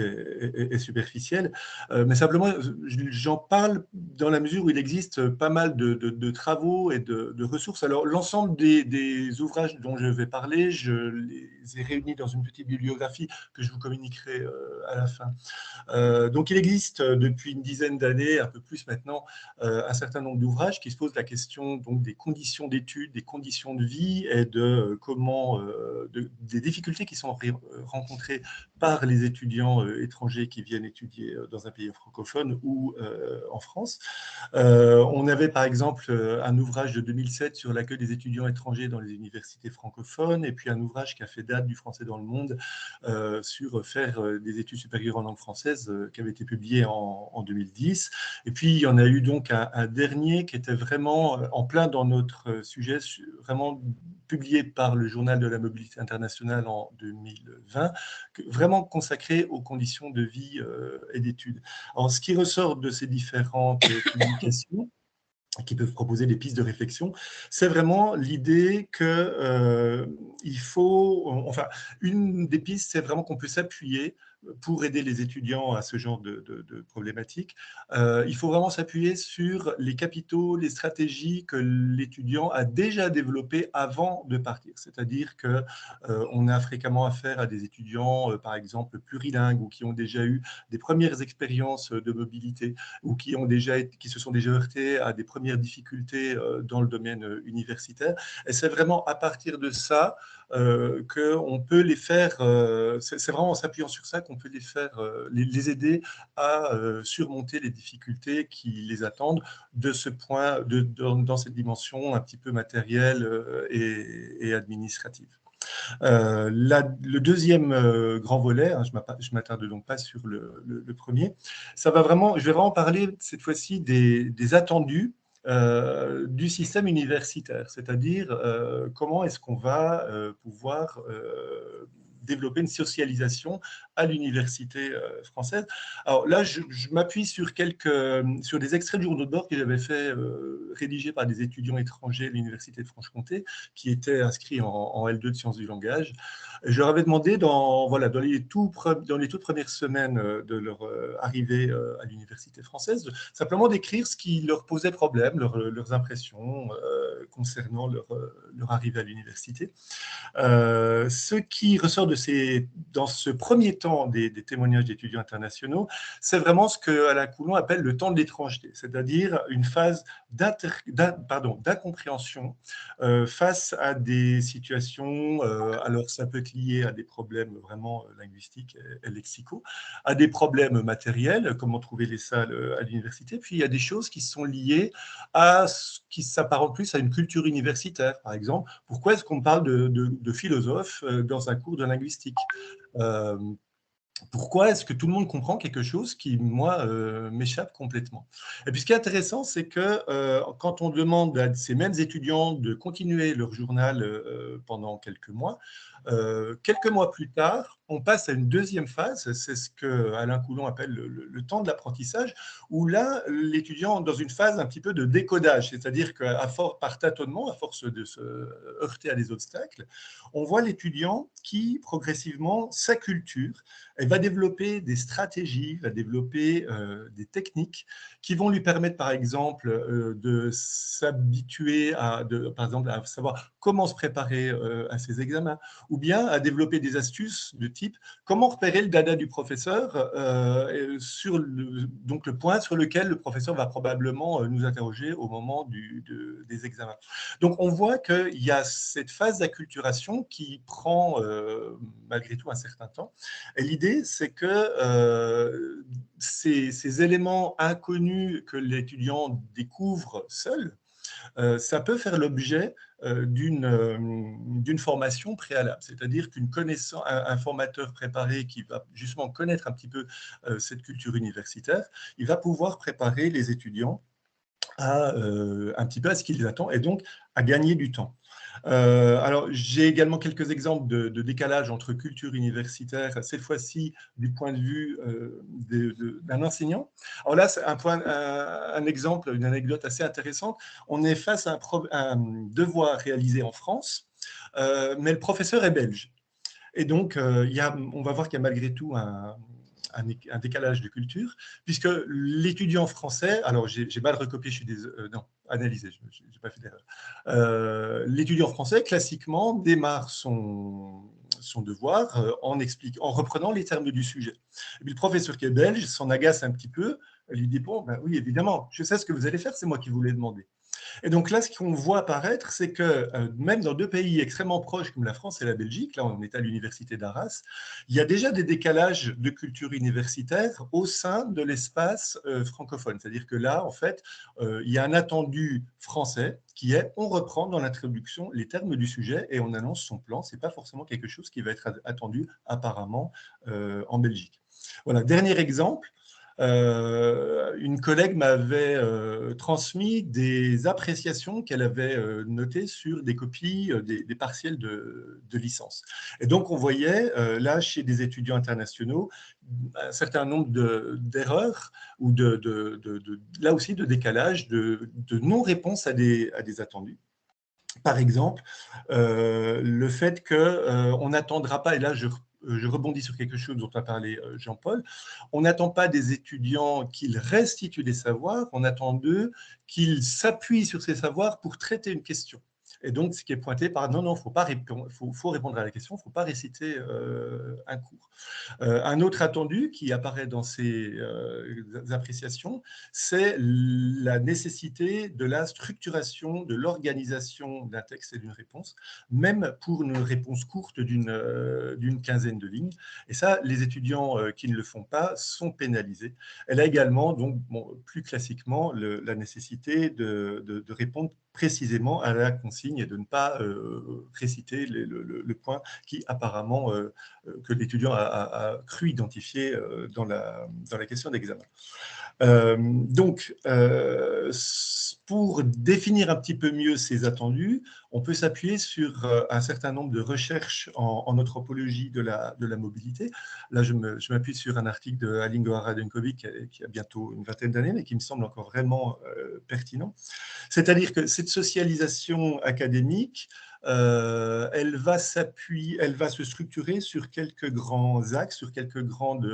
et superficiel. Mais simplement, j'en parle dans la mesure où il existe pas mal de travaux et de ressources. Alors, l'ensemble des ouvrages dont je vais parler, je les ai réunis dans une petite bibliographie que je vous communiquerai à la fin. Donc, il existe depuis une dizaine d'années, un peu plus maintenant, un certain nombre d'ouvrages qui se posent la question donc, des conditions d'études, des conditions de vie et de comment, des difficultés qui sont rencontrées par les étudiants étrangers qui viennent étudier dans un pays francophone ou en France. On avait par exemple un ouvrage de 2007 sur l'accueil des étudiants étrangers dans les universités francophones et puis un ouvrage qui a fait date du français dans le monde sur faire des études supérieures en langue française qui avait été publié en 2010. Et puis il y en a eu donc un dernier qui était vraiment en plein dans notre sujet, vraiment publié par le Journal de la mobilité internationale en 2020, vraiment consacré aux conditions de vie et d'études. Alors, ce qui ressort de ces différentes publications, qui peuvent proposer des pistes de réflexion, c'est vraiment l'idée que il faut, enfin, une des pistes, c'est vraiment qu'on peut s'appuyer pour aider les étudiants à ce genre de problématiques. Il faut vraiment s'appuyer sur les capitaux, les stratégies que l'étudiant a déjà développées avant de partir. C'est-à-dire qu'on a fréquemment affaire à des étudiants, par exemple, plurilingues ou qui ont déjà eu des premières expériences de mobilité ou qui se sont déjà heurtés à des premières difficultés dans le domaine universitaire. Et c'est vraiment à partir de ça qu'on peut les faire, c'est vraiment en s'appuyant sur ça qu'on peut les faire, les aider à surmonter les difficultés qui les attendent de ce point, dans cette dimension un petit peu matérielle et administrative. Le deuxième grand volet, hein, je ne m'attarde donc pas sur le premier, je vais vraiment parler cette fois-ci des attendus du système universitaire, c'est-à-dire comment est-ce qu'on va pouvoir développer une socialisation à l'université française. Alors là, je m'appuie sur sur des extraits de journaux de bord que j'avais fait rédigés par des étudiants étrangers à l'université de Franche-Comté qui étaient inscrits en L2 de sciences du langage. Je leur avais demandé dans les toutes premières semaines de leur arrivée à l'université française, simplement d'écrire ce qui leur posait problème, leurs impressions concernant leur arrivée à l'université. Ce qui ressort dans ce premier temps des témoignages d'étudiants internationaux, c'est vraiment ce que Alain Coulon appelle le temps de l'étrangeté, c'est-à-dire une phase d'incompréhension face à des situations, alors ça peut être lié à des problèmes vraiment linguistiques et lexicaux, à des problèmes matériels, comment trouver les salles à l'université, puis il y a des choses qui sont liées à ce qui s'apparente plus à une culture universitaire. Par exemple, pourquoi est-ce qu'on parle de philosophes dans un cours de linguistique ? Pourquoi est-ce que tout le monde comprend quelque chose qui, moi, m'échappe complètement? Et puis, ce qui est intéressant, c'est que quand on demande à ces mêmes étudiants de continuer leur journal pendant quelques mois plus tard, on passe à une deuxième phase, c'est ce que Alain Coulon appelle le temps de l'apprentissage, où là, l'étudiant est dans une phase un petit peu de décodage, c'est-à-dire par tâtonnement, à force de se heurter à des obstacles, on voit l'étudiant qui, progressivement, s'acculture et va développer des stratégies, va développer des techniques qui vont lui permettre, par exemple, de s'habituer par exemple, à savoir comment se préparer à ses examens, ou bien à développer des astuces de type comment repérer le dada du professeur sur donc le point sur lequel le professeur va probablement nous interroger au moment des examens. Donc on voit qu'il y a cette phase d'acculturation qui prend malgré tout un certain temps. Et l'idée, c'est que ces éléments inconnus que l'étudiant découvre seul, ça peut faire l'objet d'une formation préalable, c'est-à-dire un formateur préparé qui va justement connaître un petit peu cette culture universitaire, il va pouvoir préparer les étudiants un petit peu à ce qu'ils attendent et donc à gagner du temps. Alors, j'ai également quelques exemples de décalage entre culture universitaire, cette fois-ci du point de vue d'un enseignant. Alors là, c'est un exemple, une anecdote assez intéressante. On est face à un devoir réalisé en France, mais le professeur est belge. Et donc, on va voir qu'il y a malgré tout un décalage de culture, puisque l'étudiant français, alors j'ai mal recopié, je suis désolé, non, analysé, je n'ai pas fait d'erreur. L'étudiant français, classiquement, démarre son devoir en reprenant les termes du sujet. Et puis le professeur qui est belge s'en agace un petit peu, lui dit, bon, ben oui, évidemment, je sais ce que vous allez faire, c'est moi qui vous l'ai demandé. Et donc là, ce qu'on voit apparaître, c'est que même dans deux pays extrêmement proches comme la France et la Belgique, là on est à l'université d'Arras, il y a déjà des décalages de culture universitaire au sein de l'espace francophone. C'est-à-dire que là, en fait, il y a un attendu français qui est on reprend dans l'introduction les termes du sujet et on annonce son plan. Ce n'est pas forcément quelque chose qui va être attendu apparemment en Belgique. Voilà, dernier exemple. Une collègue m'avait transmis des appréciations qu'elle avait notées sur des copies des partiels de licence. Et donc, on voyait là, chez des étudiants internationaux, un certain nombre d'erreurs ou là aussi de décalage, de non-réponse à des attendus. Par exemple, le fait qu'on n'attendra pas, et là je rebondis sur quelque chose dont a parlé Jean-Paul, on n'attend pas des étudiants qu'ils restituent des savoirs, on attend d'eux qu'ils s'appuient sur ces savoirs pour traiter une question. Et donc, ce qui est pointé par non, faut pas répondre, faut répondre à la question, il ne faut pas réciter un cours. Un autre attendu qui apparaît dans ces appréciations, c'est la nécessité de la structuration, de l'organisation d'un texte et d'une réponse, même pour une réponse courte d'une quinzaine de lignes. Et ça, les étudiants qui ne le font pas sont pénalisés. Elle a également, donc, plus classiquement, la nécessité de répondre précisément à la consigne et de ne pas réciter le point qui apparemment que l'étudiant a cru identifier dans la question d'examen. Donc, pour définir un petit peu mieux ces attendus, on peut s'appuyer sur un certain nombre de recherches en anthropologie de la mobilité. Là, je m'appuie sur un article de Alingoa Radenkovic qui a bientôt une vingtaine d'années, mais qui me semble encore vraiment pertinent. C'est-à-dire que cette socialisation académique, elle va se structurer sur quelques grands axes, sur quelques grandes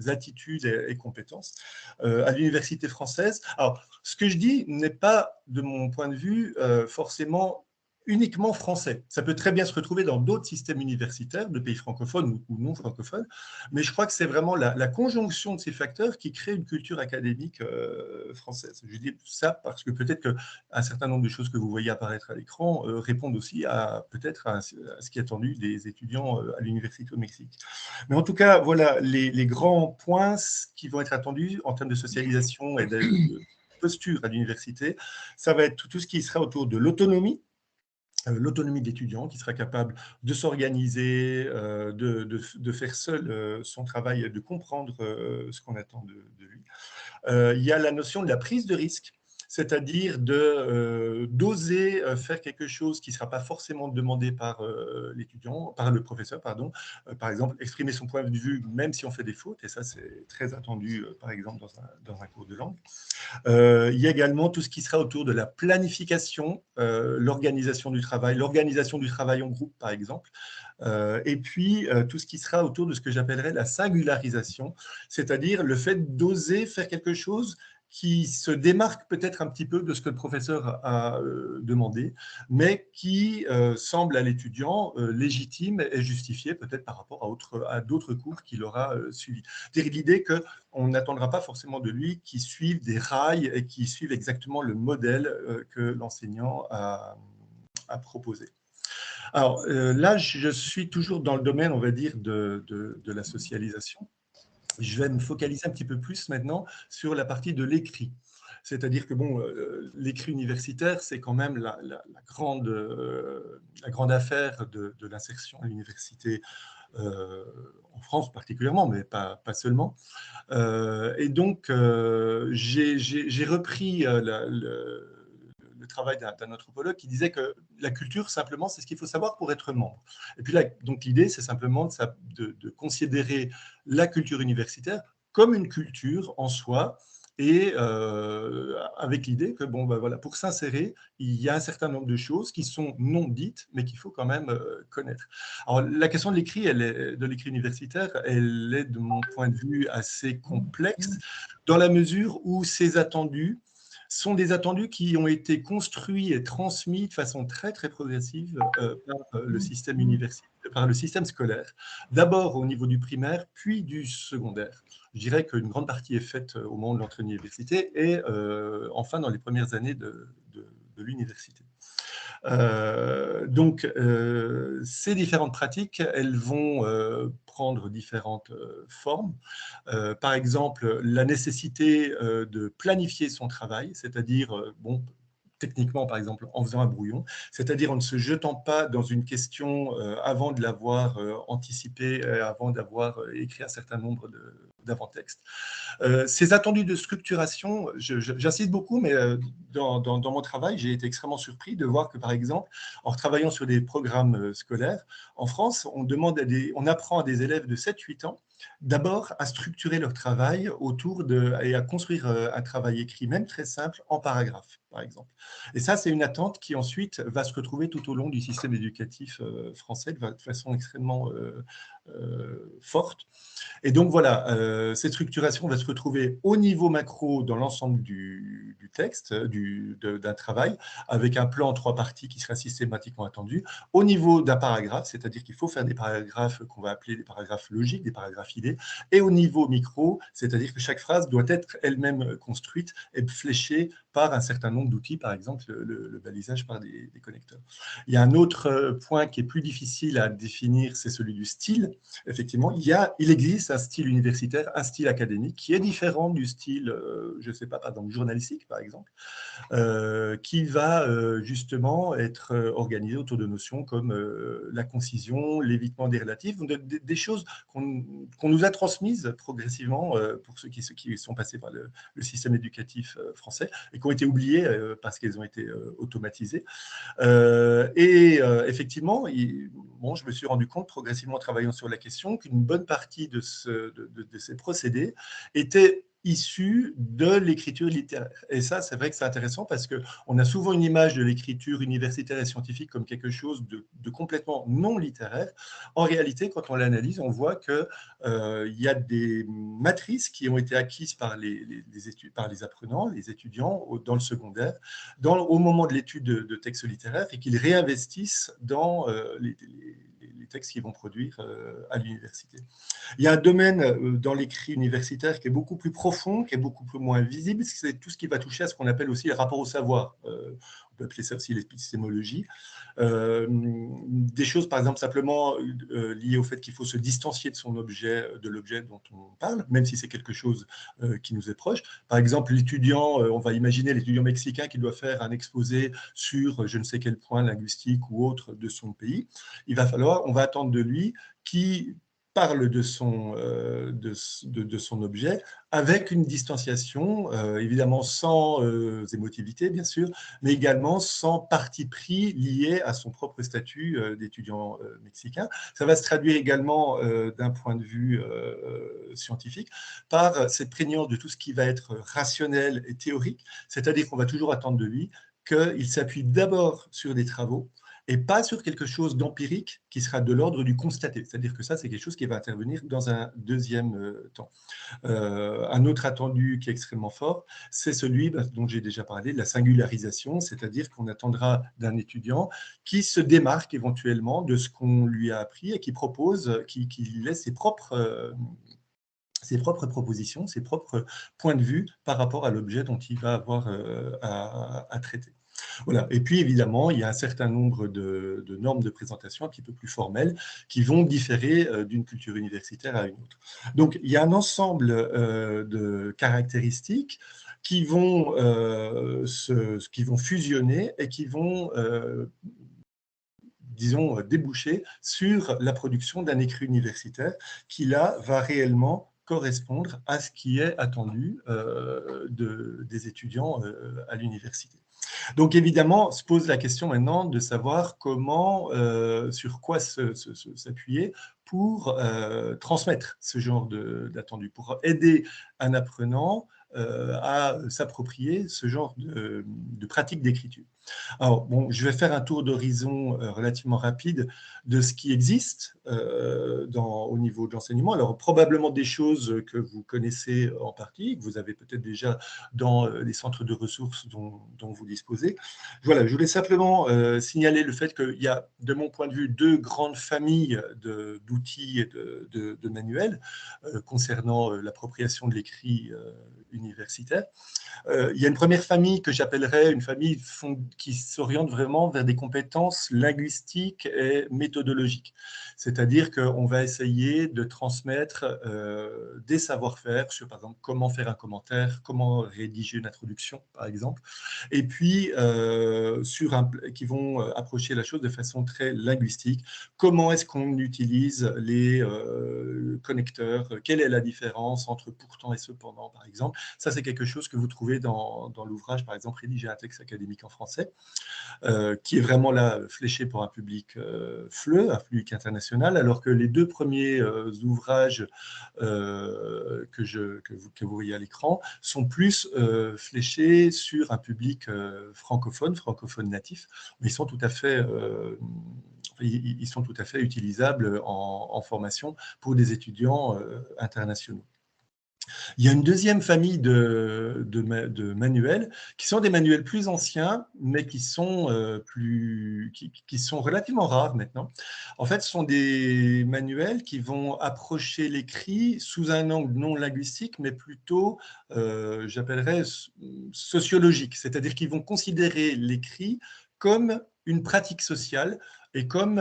attitudes et compétences. À l'université française, alors, ce que je dis n'est pas, de mon point de vue, forcément uniquement français. Ça peut très bien se retrouver dans d'autres systèmes universitaires de pays francophones ou non francophones, mais je crois que c'est vraiment la conjonction de ces facteurs qui crée une culture académique française. Je dis ça parce que peut-être qu'un certain nombre de choses que vous voyez apparaître à l'écran répondent aussi peut-être à ce qui est attendu des étudiants à l'université au Mexique. Mais en tout cas, voilà les grands points qui vont être attendus en termes de socialisation et de posture à l'université. Ça va être tout ce qui sera autour de l'autonomie de l'étudiant, qui sera capable de s'organiser, de faire seul son travail, de comprendre ce qu'on attend de lui. Il y a la notion de la prise de risque, c'est-à-dire d'oser faire quelque chose qui ne sera pas forcément demandé par l'étudiant, par le professeur, pardon. Par exemple, exprimer son point de vue même si on fait des fautes, et ça c'est très attendu, par exemple, dans un cours de langue. Il y a également tout ce qui sera autour de la planification, l'organisation du travail en groupe, par exemple. Et puis, tout ce qui sera autour de ce que j'appellerais la singularisation, c'est-à-dire le fait d'oser faire quelque chose qui se démarque peut-être un petit peu de ce que le professeur a demandé, mais qui semble à l'étudiant légitime et justifié peut-être par rapport à d'autres cours qu'il aura suivis. C'est-à-dire l'idée qu'on n'attendra pas forcément de lui qu'il suive des rails et qu'il suive exactement le modèle que l'enseignant a proposé. Alors là, je suis toujours dans le domaine, on va dire, de la socialisation. Je vais me focaliser un petit peu plus maintenant sur la partie de l'écrit. C'est-à-dire que bon, l'écrit universitaire, c'est quand même la grande affaire de l'insertion à l'université, en France particulièrement, mais pas seulement. Et donc, j'ai repris le travail d'un anthropologue qui disait que la culture, simplement, c'est ce qu'il faut savoir pour être membre. Et puis là, donc l'idée, c'est simplement de considérer la culture universitaire comme une culture en soi, et avec l'idée que bon, ben voilà, pour s'insérer, il y a un certain nombre de choses qui sont non dites, mais qu'il faut quand même connaître. Alors, la question de l'écrit universitaire, elle est, de mon point de vue, assez complexe, dans la mesure où ces attendus sont des attendus qui ont été construits et transmis de façon très, très progressive par le système universitaire, par le système scolaire, d'abord au niveau du primaire, puis du secondaire. Je dirais qu'une grande partie est faite au moment de l'entrée à l'université et enfin dans les premières années de l'université. Donc, ces différentes pratiques, elles vont prendre différentes formes. Par exemple, la nécessité de planifier son travail, c'est-à-dire, bon, techniquement, par exemple, en faisant un brouillon, c'est-à-dire en ne se jetant pas dans une question avant de l'avoir anticipée, avant d'avoir écrit un certain nombre d'avant-textes. Ces attendus de structuration, j'insiste beaucoup, mais dans mon travail, j'ai été extrêmement surpris de voir que, par exemple, en travaillant sur des programmes scolaires, en France, on apprend à des élèves de 7-8 ans d'abord à structurer leur travail et à construire un travail écrit, même très simple, en paragraphe, par exemple. Et ça, c'est une attente qui ensuite va se retrouver tout au long du système éducatif français de façon extrêmement forte. Et donc voilà, cette structuration va se retrouver au niveau macro dans l'ensemble du texte, d'un travail, avec un plan en 3 parties qui sera systématiquement attendu. Au niveau d'un paragraphe, c'est-à-dire qu'il faut faire des paragraphes qu'on va appeler des paragraphes logiques, des paragraphes idées. Et au niveau micro, c'est-à-dire que chaque phrase doit être elle-même construite et fléchée par un certain nombre d'outils, par exemple le balisage par des connecteurs. Il y a un autre point qui est plus difficile à définir, c'est celui du style. Effectivement, il existe un style universitaire, un style académique qui est différent du style, je ne sais pas, par exemple, journalistique, par exemple, qui va justement être organisé autour de notions comme la concision, l'évitement des relatifs, des choses qu'on nous a transmises progressivement pour ceux qui sont passés par le système éducatif français et qui ont été oubliées parce qu'elles ont été automatisées. Effectivement, bon, je me suis rendu compte progressivement en travaillant sur la question qu'une bonne partie de ces procédés étaient issus de l'écriture littéraire. Et ça, c'est vrai que c'est intéressant parce qu'on a souvent une image de l'écriture universitaire et scientifique comme quelque chose de complètement non littéraire. En réalité, quand on l'analyse, on voit qu'il y a des matrices qui ont été acquises par les apprenants, les étudiants dans le secondaire, au moment de l'étude de textes littéraires et qu'ils réinvestissent dans les textes qu'ils vont produire à l'université. Il y a un domaine dans l'écrit universitaire qui est beaucoup plus profond, qui est beaucoup plus moins visible, c'est tout ce qui va toucher à ce qu'on appelle aussi les rapports au savoir. On peut appeler ça aussi l'épistémologie. Des choses, par exemple, simplement liées au fait qu'il faut se distancier de l'objet dont on parle, même si c'est quelque chose qui nous est proche. Par exemple, l'étudiant, on va imaginer l'étudiant mexicain qui doit faire un exposé sur je ne sais quel point linguistique ou autre de son pays. On va attendre de lui qui parle de son objet avec une distanciation, évidemment sans émotivité, bien sûr, mais également sans parti pris lié à son propre statut d'étudiant mexicain. Ça va se traduire également d'un point de vue scientifique par cette prégnance de tout ce qui va être rationnel et théorique, c'est-à-dire qu'on va toujours attendre de lui qu'il s'appuie d'abord sur des travaux et pas sur quelque chose d'empirique qui sera de l'ordre du constaté. C'est-à-dire que ça, c'est quelque chose qui va intervenir dans un deuxième temps. Un autre attendu qui est extrêmement fort, c'est celui dont j'ai déjà parlé, de la singularisation, c'est-à-dire qu'on attendra d'un étudiant qui se démarque éventuellement de ce qu'on lui a appris et qui propose, qui laisse ses propres propositions, ses propres points de vue par rapport à l'objet dont il va avoir à traiter. Voilà. Et puis, évidemment, il y a un certain nombre de normes de présentation un petit peu plus formelles qui vont différer d'une culture universitaire à une autre. Donc, il y a un ensemble de caractéristiques qui vont fusionner et qui vont, disons, déboucher sur la production d'un écrit universitaire qui, là, va réellement correspondre à ce qui est attendu des étudiants à l'université. Donc, évidemment, se pose la question maintenant de savoir comment, sur quoi s'appuyer pour transmettre ce genre d'attendu, pour aider un apprenant à s'approprier ce genre de pratique d'écriture. Alors, bon, je vais faire un tour d'horizon relativement rapide de ce qui existe au niveau de l'enseignement. Alors, probablement des choses que vous connaissez en partie, que vous avez peut-être déjà dans les centres de ressources dont vous disposez. Voilà, je voulais simplement signaler le fait qu'il y a, de mon point de vue, deux grandes familles d'outils et de manuels concernant l'appropriation de l'écrit universitaire. Il y a une première famille que j'appellerais une famille qui s'oriente vraiment vers des compétences linguistiques et méthodologiques. C'est-à-dire qu'on va essayer de transmettre des savoir-faire sur, par exemple, comment faire un commentaire, comment rédiger une introduction, par exemple, et puis qui vont approcher la chose de façon très linguistique. Comment est-ce qu'on utilise les connecteurs? Quelle est la différence entre pourtant et cependant, par exemple? Ça, c'est quelque chose que vous trouvez dans l'ouvrage, par exemple, Rédiger un texte académique en français, qui est vraiment là fléché pour un public FLE, un public international, alors que les deux premiers ouvrages que vous voyez à l'écran sont plus fléchés sur un public francophone natif, mais ils sont tout à fait utilisables en formation pour des étudiants internationaux. Il y a une deuxième famille de manuels qui sont des manuels plus anciens, mais qui sont, qui sont relativement rares maintenant. En fait, ce sont des manuels qui vont approcher l'écrit sous un angle non linguistique, mais plutôt, j'appellerais, sociologique. C'est-à-dire qu'ils vont considérer l'écrit comme une pratique sociale et comme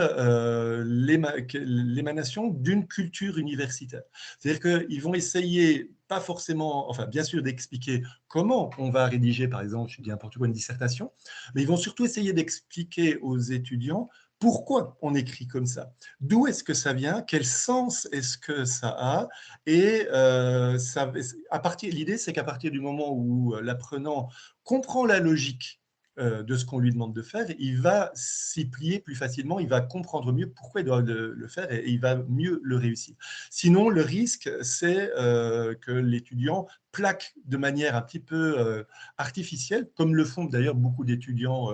l'émanation d'une culture universitaire. C'est-à-dire qu'ils vont essayer, pas forcément, enfin bien sûr d'expliquer comment on va rédiger, par exemple, je dis n'importe quoi, une dissertation, mais ils vont surtout essayer d'expliquer aux étudiants pourquoi on écrit comme ça, d'où est-ce que ça vient, quel sens est-ce que ça a, et l'idée c'est qu'à partir du moment où l'apprenant comprend la logique de ce qu'on lui demande de faire, il va s'y plier plus facilement, il va comprendre mieux pourquoi il doit le faire et il va mieux le réussir. Sinon, le risque, c'est que l'étudiant plaque de manière un petit peu artificielle, comme le font d'ailleurs beaucoup d'étudiants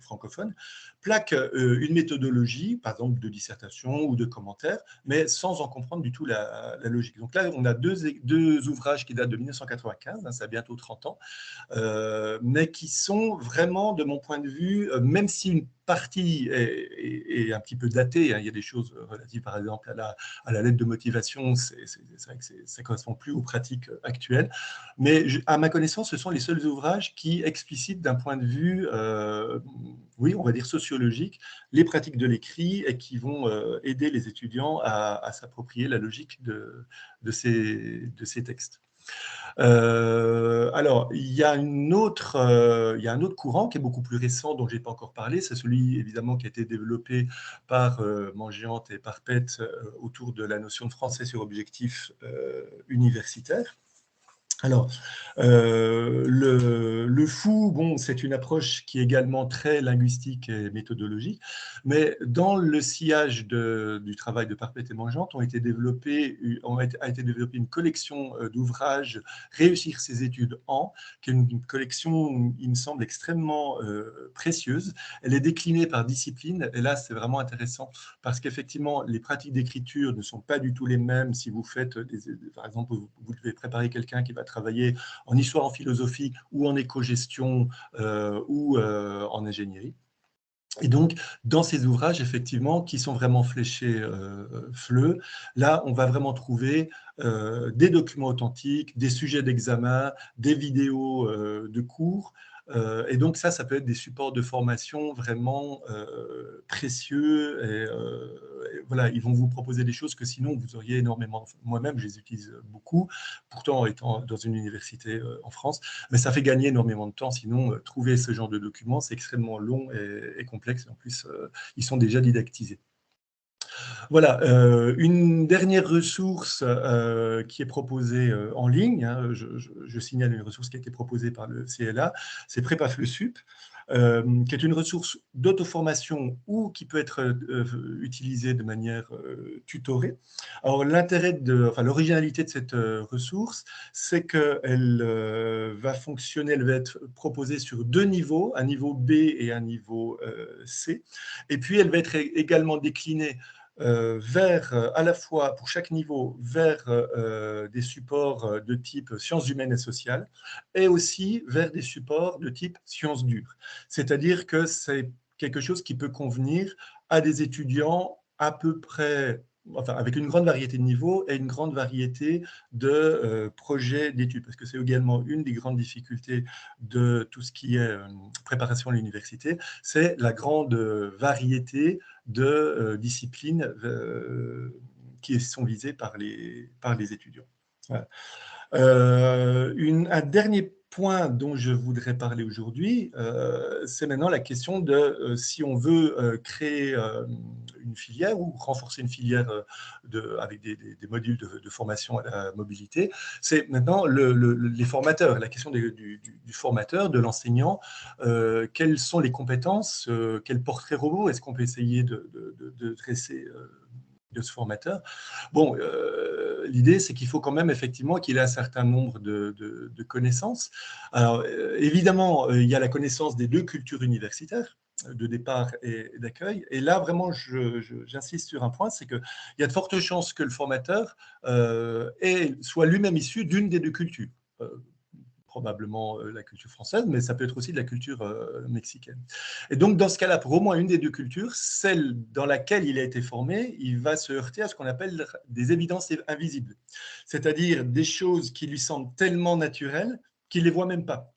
francophones, plaque une méthodologie, par exemple de dissertation ou de commentaire, mais sans en comprendre du tout la logique. Donc là, on a deux ouvrages qui datent de 1995, hein, ça a bientôt 30 ans, mais qui sont vraiment, de mon point de vue, même si une partie est un petit peu datée, hein, il y a des choses relatives, par exemple, à la lettre de motivation, c'est vrai que ça ne correspond plus aux pratiques actuelles, mais à ma connaissance, ce sont les seuls ouvrages qui explicitent d'un point de vue, oui, on va dire sociologique, les pratiques de l'écrit et qui vont aider les étudiants à s'approprier la logique de ces textes. Alors, il y a un autre courant qui est beaucoup plus récent, dont je n'ai pas encore parlé, c'est celui évidemment qui a été développé par Mangiante et Parpet autour de la notion de français sur objectif universitaire. Alors, le fou, bon, c'est une approche qui est également très linguistique et méthodologique, mais dans le sillage du travail de Parpet et Mangiante a été développée une collection d'ouvrages « Réussir ses études en », qui est une collection, il me semble, extrêmement précieuse. Elle est déclinée par discipline, et là, c'est vraiment intéressant, parce qu'effectivement, les pratiques d'écriture ne sont pas du tout les mêmes si vous faites, par exemple, vous devez préparer quelqu'un qui va travailler en histoire, en philosophie, ou en éco-gestion, ou en ingénierie. Et donc, dans ces ouvrages, effectivement, qui sont vraiment fléchés FLE, là, on va vraiment trouver des documents authentiques, des sujets d'examen, des vidéos de cours. Et donc, ça peut être des supports de formation vraiment précieux. Et voilà, ils vont vous proposer des choses que sinon, vous auriez énormément. Moi-même, je les utilise beaucoup, pourtant étant dans une université en France. Mais ça fait gagner énormément de temps. Sinon, trouver ce genre de documents, c'est extrêmement long et complexe. En plus, ils sont déjà didactisés. Voilà, une dernière ressource qui est proposée en ligne, hein, je signale une ressource qui a été proposée par le CLA, c'est PrépafleSup, qui est une ressource d'auto-formation ou qui peut être utilisée de manière tutorée. Alors, l'originalité de cette ressource, c'est qu'elle va fonctionner, elle va être proposée sur deux niveaux, un niveau B et un niveau C, et puis elle va être également déclinée vers, à la fois pour chaque niveau, vers des supports de type sciences humaines et sociales, et aussi vers des supports de type sciences dures. C'est-à-dire que c'est quelque chose qui peut convenir à des étudiants à peu près, enfin, avec une grande variété de niveaux et une grande variété de projets d'études, parce que c'est également une des grandes difficultés de tout ce qui est préparation à l'université, c'est la grande variété de disciplines qui sont visées par les étudiants. Voilà. Un dernier point dont je voudrais parler aujourd'hui, c'est maintenant la question de si on veut créer une filière ou renforcer une filière avec des modules de formation à la mobilité. C'est maintenant les formateurs, la question du formateur, de l'enseignant. Quelles sont les compétences, quel portrait robot est-ce qu'on peut essayer de dresser de ce formateur? Bon, l'idée, c'est qu'il faut quand même effectivement qu'il ait un certain nombre de connaissances. Alors, évidemment, il y a la connaissance des deux cultures universitaires, de départ et d'accueil. Et là, vraiment, j'insiste sur un point, c'est qu'il y a de fortes chances que le formateur soit lui-même issu d'une des deux cultures. Probablement la culture française, mais ça peut être aussi de la culture mexicaine. Et donc, dans ce cas-là, pour au moins une des deux cultures, celle dans laquelle il a été formé, il va se heurter à ce qu'on appelle des évidences invisibles, c'est-à-dire des choses qui lui semblent tellement naturelles qu'il ne les voit même pas.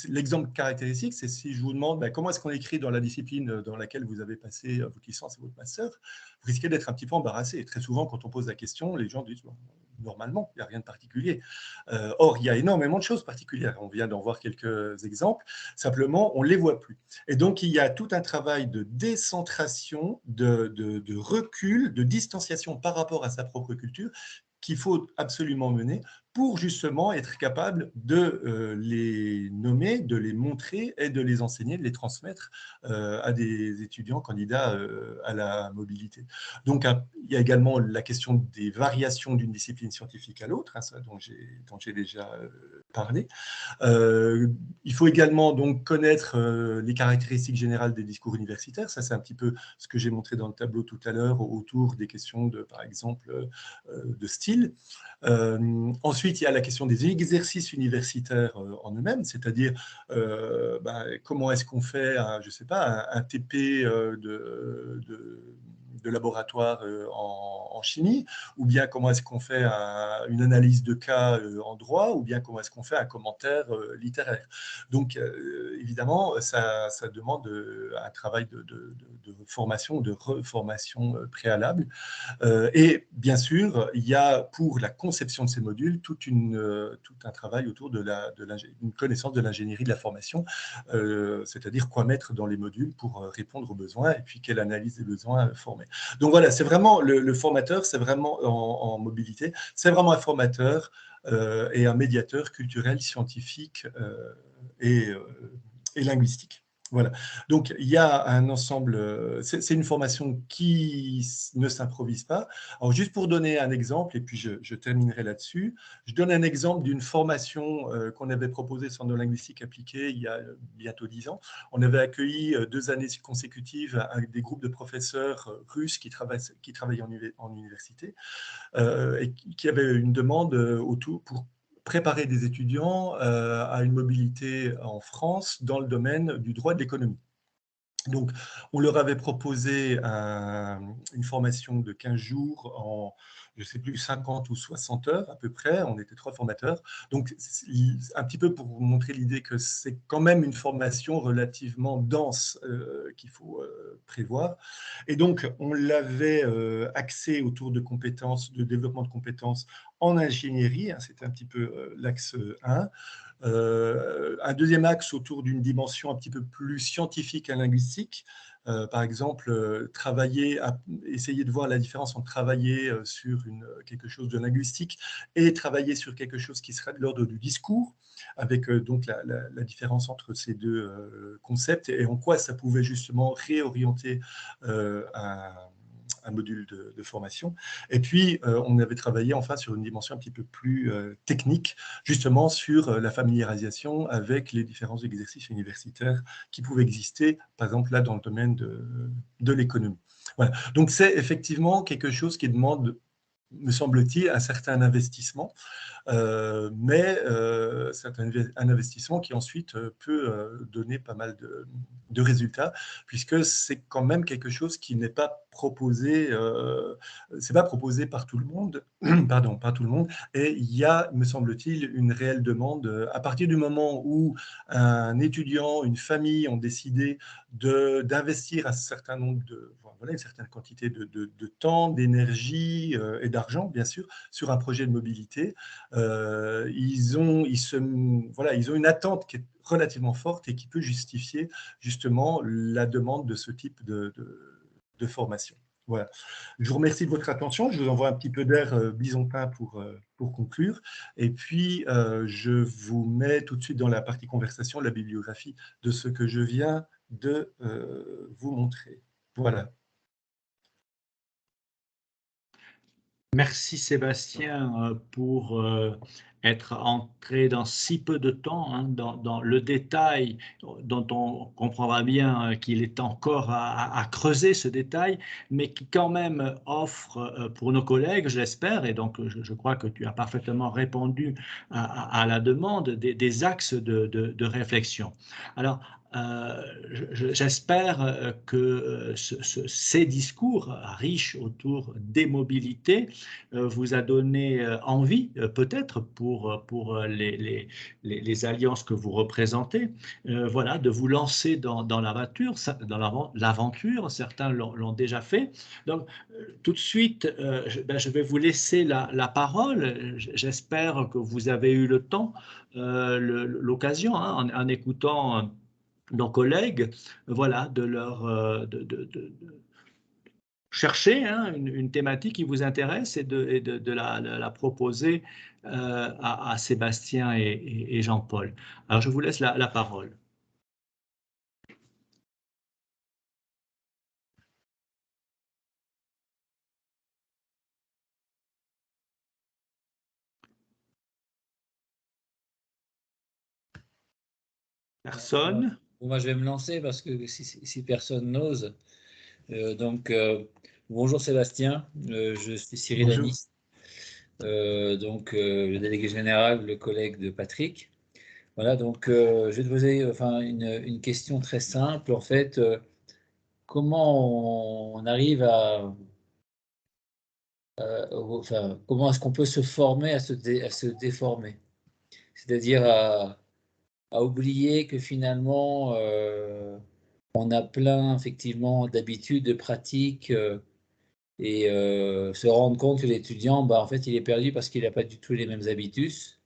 L'exemple caractéristique, c'est si je vous demande comment est-ce qu'on écrit dans la discipline dans laquelle vous avez passé votre licence et votre master, vous risquez d'être un petit peu embarrassé. Et très souvent, quand on pose la question, les gens disent normalement, il n'y a rien de particulier. Or, il y a énormément de choses particulières. On vient d'en voir quelques exemples. Simplement, on ne les voit plus. Et donc, il y a tout un travail de décentration, de recul, de distanciation par rapport à sa propre culture qu'il faut absolument mener pour justement être capable de les nommer, de les montrer et de les enseigner, de les transmettre à des étudiants candidats à la mobilité. Donc, il y a également la question des variations d'une discipline scientifique à l'autre, ça dont j'ai déjà parlé. Il faut également donc connaître les caractéristiques générales des discours universitaires. Ça, c'est un petit peu ce que j'ai montré dans le tableau tout à l'heure autour des questions de, par exemple, de style. Ensuite, il y a la question des exercices universitaires en eux-mêmes, c'est-à-dire comment est-ce qu'on fait, je sais pas, un TP de laboratoire en chimie, ou bien comment est-ce qu'on fait une analyse de cas en droit, ou bien comment est-ce qu'on fait un commentaire littéraire. Donc, évidemment, ça demande un travail de formation, de reformation préalable. Et bien sûr, il y a pour la conception de ces modules tout un travail autour d'une connaissance de l'ingénierie de la formation, c'est-à-dire quoi mettre dans les modules pour répondre aux besoins et puis quelle analyse des besoins former. Donc voilà, c'est vraiment le formateur, c'est vraiment en mobilité, c'est vraiment un formateur et un médiateur culturel, scientifique et linguistique. Voilà. Donc, il y a un ensemble, c'est une formation qui ne s'improvise pas. Alors, juste pour donner un exemple, et puis je terminerai là-dessus, je donne un exemple d'une formation qu'on avait proposée sur nos linguistiques appliquées il y a bientôt 10 ans. On avait accueilli 2 années consécutives avec des groupes de professeurs russes qui travaillent en université et qui avaient une demande autour pour préparer des étudiants à une mobilité en France dans le domaine du droit de l'économie. Donc, on leur avait proposé une formation de 15 jours en, je ne sais plus, 50 ou 60 heures à peu près. On était 3 formateurs. Donc, un petit peu pour vous montrer l'idée que c'est quand même une formation relativement dense qu'il faut prévoir. Et donc, on l'avait axé autour de compétences, de développement de compétences en ingénierie. C'était un petit peu l'axe 1. Un deuxième axe autour d'une dimension un petit peu plus scientifique et linguistique. Par exemple, essayer de voir la différence entre travailler sur quelque chose de linguistique et travailler sur quelque chose qui serait de l'ordre du discours, avec donc la différence entre ces deux concepts et en quoi ça pouvait justement réorienter un module de formation. Et puis, on avait travaillé enfin sur une dimension un petit peu plus technique, justement sur la familiarisation avec les différents exercices universitaires qui pouvaient exister, par exemple là dans le domaine de l'économie. Voilà. Donc, c'est effectivement quelque chose qui demande, me semble-t-il, un certain investissement, mais c'est un investissement qui ensuite peut donner pas mal de résultats, puisque c'est quand même quelque chose qui n'est pas proposé, c'est pas proposé par tout le monde, pardon, par tout le monde, et il y a, me semble-t-il, une réelle demande à partir du moment où un étudiant, une famille ont décidé d'investir un certain nombre une certaine quantité de temps, d'énergie et d'argent, bien sûr, sur un projet de mobilité. Ils ont une attente qui est relativement forte et qui peut justifier justement la demande de ce type de formation. Voilà. Je vous remercie de votre attention. Je vous envoie un petit peu d'air bisontin pour conclure. Et puis, je vous mets tout de suite dans la partie conversation la bibliographie de ce que je viens de vous montrer. Voilà. Merci Sébastien pour être entré dans si peu de temps hein, dans le détail dont on comprendra bien qu'il est encore à creuser ce détail, mais qui quand même offre pour nos collègues, j'espère, et donc je crois que tu as parfaitement répondu à la demande des axes de réflexion. Alors, j'espère que ces discours riches autour des mobilités vous a donné envie, peut-être pour les alliances que vous représentez, voilà, de vous lancer dans l'aventure. Certains l'ont déjà fait. Donc, tout de suite, je vais vous laisser la parole. J'espère que vous avez eu le temps, l'occasion, hein, en écoutant nos collègues, voilà, de leur chercher hein, une thématique qui vous intéresse et de la proposer à Sébastien et Jean-Paul. Alors, je vous laisse la parole. Personne? Bon, moi, je vais me lancer parce que si personne n'ose. Bonjour Sébastien, je suis Cyril Bonjour. Anis, le délégué général, le collègue de Patrick. Voilà, donc je vais te poser une question très simple. En fait, comment on arrive comment est-ce qu'on peut se former à se déformer? C'est-à-dire à oublier que finalement, on a plein effectivement d'habitudes, de pratiques, et se rendre compte que l'étudiant, bah, en fait, il est perdu parce qu'il n'a pas du tout les mêmes habitus.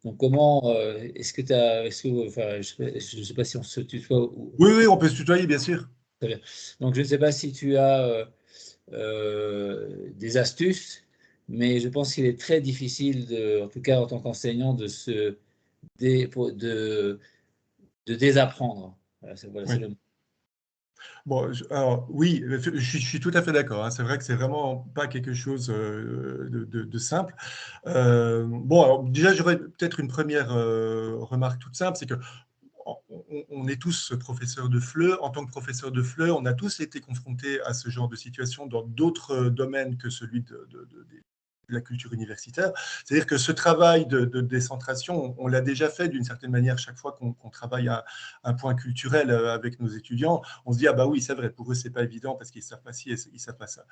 Donc, comment est-ce que tu as, enfin, je ne sais pas si on se tutoie ou. Oui, oui, on peut se tutoyer, bien sûr. Très bien. Donc, je ne sais pas si tu as des astuces, mais je pense qu'il est très difficile, en tout cas en tant qu'enseignant, de désapprendre. Voilà, c'est Oui. le mot. Bon, alors oui, je suis tout à fait d'accord, hein. C'est vrai que c'est vraiment pas quelque chose de simple. Bon, alors déjà, j'aurais peut-être une première remarque toute simple, c'est que on est tous professeurs de FLE. En tant que professeur de FLE, on a tous été confrontés à ce genre de situation dans d'autres domaines que celui de la culture universitaire. C'est-à-dire que ce travail de décentration, on l'a déjà fait d'une certaine manière chaque fois qu'on travaille à un point culturel avec nos étudiants. On se dit, ah bah oui, c'est vrai, pour eux, c'est pas évident parce qu'ils ne savent pas ci et ils ne savent pas ça.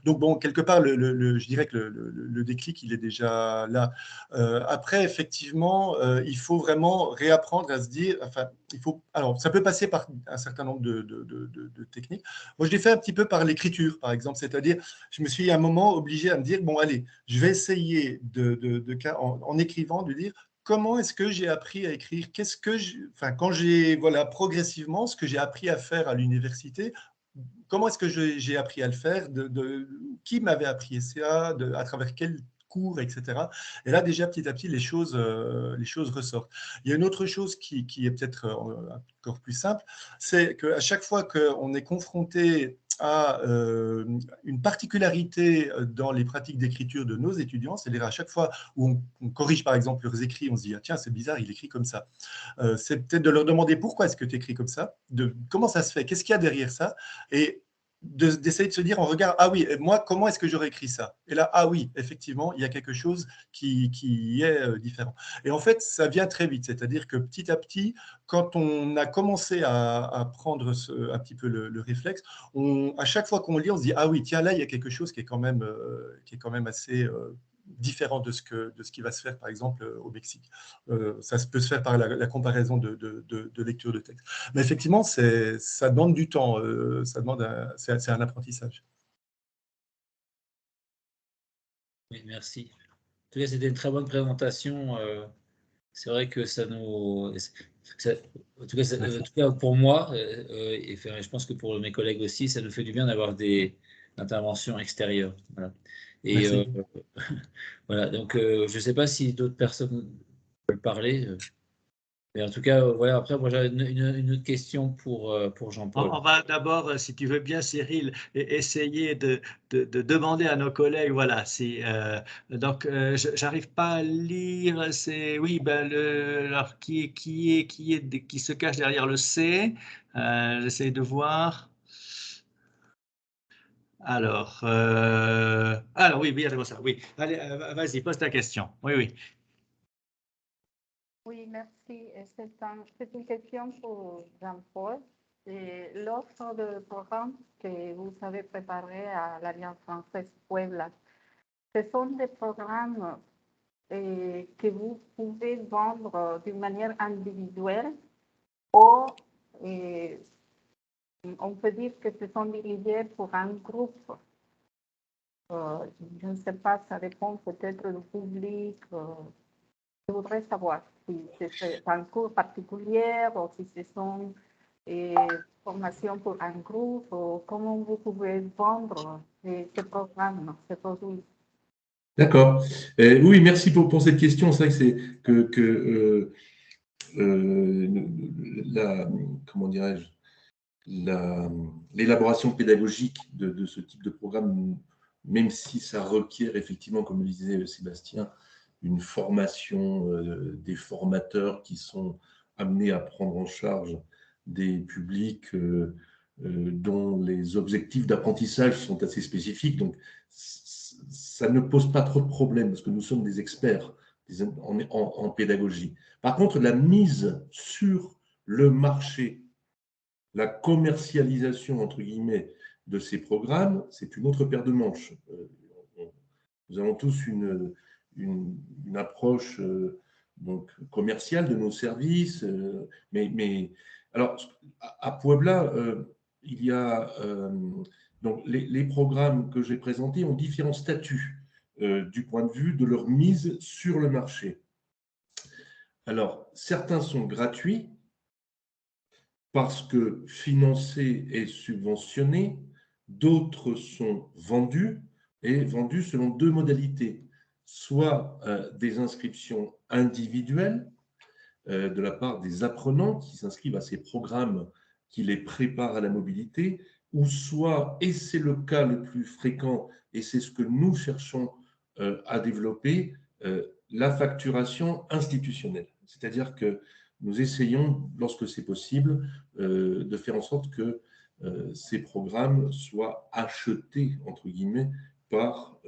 Donc bon, quelque part, je dirais que le déclic, il est déjà là. Après, effectivement, il faut vraiment réapprendre à se dire, enfin, alors, ça peut passer par un certain nombre de techniques. Moi, je l'ai fait un petit peu par l'écriture, par exemple, c'est-à-dire, je me suis à un moment obligé à me dire, bon, allez, je vais essayer en écrivant, de dire comment est-ce que j'ai appris à écrire, quand j'ai, voilà, progressivement, ce que j'ai appris à faire à l'université, comment est-ce que j'ai appris à le faire, qui m'avait appris ça, à travers quel cours, etc. Et là, déjà, petit à petit, les choses ressortent. Il y a une autre chose qui est peut-être encore plus simple, c'est qu'à chaque fois qu'on est confronté à une particularité dans les pratiques d'écriture de nos étudiants, c'est-à-dire à chaque fois où on corrige par exemple leurs écrits, on se dit ah, tiens, c'est bizarre, il écrit comme ça. C'est peut-être de leur demander pourquoi est-ce que tu écris comme ça, comment ça se fait, qu'est-ce qu'il y a derrière ça, et d'essayer de se dire, on regarde, ah oui, moi, comment est-ce que j'aurais écrit ça? Et là, ah oui, effectivement, il y a quelque chose qui est différent. Et en fait, ça vient très vite, c'est-à-dire que petit à petit, quand on a commencé à prendre un petit peu le réflexe, à chaque fois qu'on lit, on se dit, ah oui, tiens, là, il y a quelque chose qui est quand même assez différent de ce qui va se faire, par exemple, au Mexique. Ça peut se faire par la comparaison de lecture de texte. Mais effectivement, ça demande du temps, c'est un apprentissage. Oui, merci. En tout cas, c'était une très bonne présentation. C'est vrai que ça nous. En tout cas, pour moi, et je pense que pour mes collègues aussi, ça nous fait du bien d'avoir des interventions extérieures. Voilà. Et voilà, donc je ne sais pas si d'autres personnes veulent parler. Mais en tout cas, voilà, après, moi, j'avais une autre question pour Jean-Paul. On va d'abord, si tu veux bien, Cyril, essayer de demander à nos collègues, voilà, si, donc j'arrive pas à lire, c'est, oui, ben, alors, qui se cache derrière le C, j'essaie de voir. Alors oui, bien, c'est ça, oui. Allez, vas-y, pose ta question. Oui, oui. Oui, merci. C'est une question pour Jean-Paul. L'offre de programme que vous avez préparé à l'Alliance française Puebla, ce sont des programmes que vous pouvez vendre d'une manière individuelle ou on peut dire que ce sont dirigés pour un groupe. Je ne sais pas, ça dépend peut-être du public. Je voudrais savoir si c'est un cours particulier ou si ce sont formations pour un groupe ou comment vous pouvez vendre ce programme, ce produit. D'accord. Oui, merci pour cette question. C'est vrai que c'est comment dirais-je, l'élaboration pédagogique de ce type de programme, même si ça requiert effectivement, comme le disait Sébastien, une formation des formateurs qui sont amenés à prendre en charge des publics dont les objectifs d'apprentissage sont assez spécifiques. Donc, ça ne pose pas trop de problèmes parce que nous sommes des experts en pédagogie. Par contre, la mise sur le marché, la commercialisation, entre guillemets, de ces programmes, c'est une autre paire de manches. Nous avons tous une approche donc, commerciale de nos services, mais alors, à Puebla, il y a donc les programmes que j'ai présentés ont différents statuts du point de vue de leur mise sur le marché. Alors, certains sont gratuits parce que financés et subventionnés, d'autres sont vendus et vendus selon deux modalités, soit des inscriptions individuelles de la part des apprenants qui s'inscrivent à ces programmes qui les préparent à la mobilité, ou soit, et c'est le cas le plus fréquent, et c'est ce que nous cherchons à développer, la facturation institutionnelle. C'est-à-dire que nous essayons, lorsque c'est possible, de faire en sorte que ces programmes soient achetés, entre guillemets, par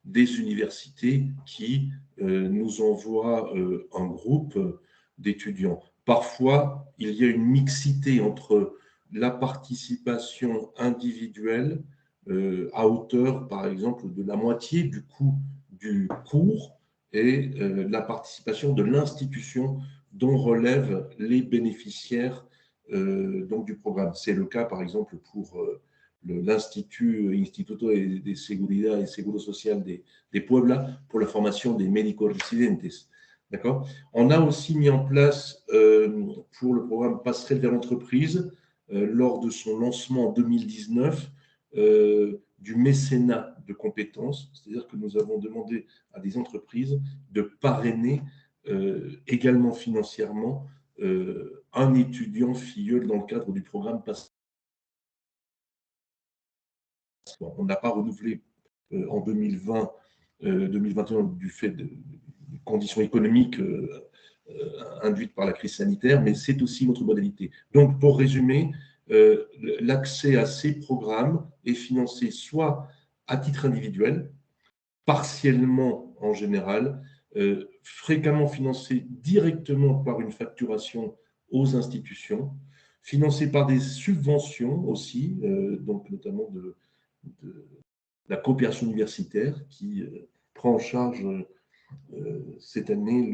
des universités qui nous envoient un groupe d'étudiants. Parfois, il y a une mixité entre la participation individuelle à hauteur, par exemple, de la moitié du coût du cours et la participation de l'institution dont relèvent les bénéficiaires donc du programme. C'est le cas, par exemple, pour l'Institut Instituto de Seguridad y Seguro Social de Puebla pour la formation des médicos residentes. D'accord. On a aussi mis en place pour le programme Passerelle vers l'entreprise, lors de son lancement en 2019, du mécénat de compétences, c'est-à-dire que nous avons demandé à des entreprises de parrainer également financièrement un étudiant filleul dans le cadre du programme Passerelle. On n'a pas renouvelé en 2020, 2021 du fait de conditions économiques induites par la crise sanitaire, mais c'est aussi notre modalité. Donc, pour résumer, l'accès à ces programmes est financé soit à titre individuel, partiellement en général, fréquemment financé directement par une facturation aux institutions, financé par des subventions aussi, donc notamment de la coopération universitaire qui prend en charge cette année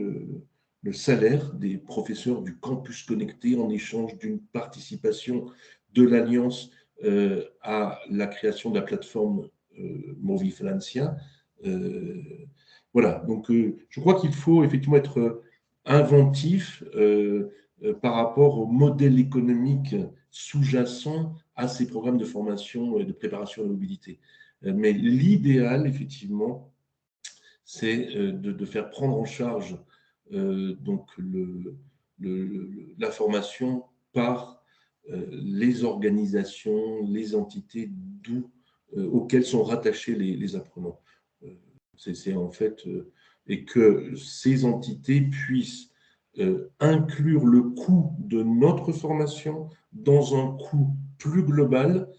le salaire des professeurs du campus connecté en échange d'une participation de l'Alliance à la création de la plateforme Moviflancia. Voilà, donc je crois qu'il faut effectivement être inventif par rapport au modèle économique sous-jacent à ces programmes de formation et de préparation à la mobilité. Mais l'idéal, effectivement, c'est de faire prendre en charge donc la formation par les organisations, les entités auxquelles sont rattachés les apprenants. C'est en fait, et que ces entités puissent inclure le coût de notre formation dans un coût plus global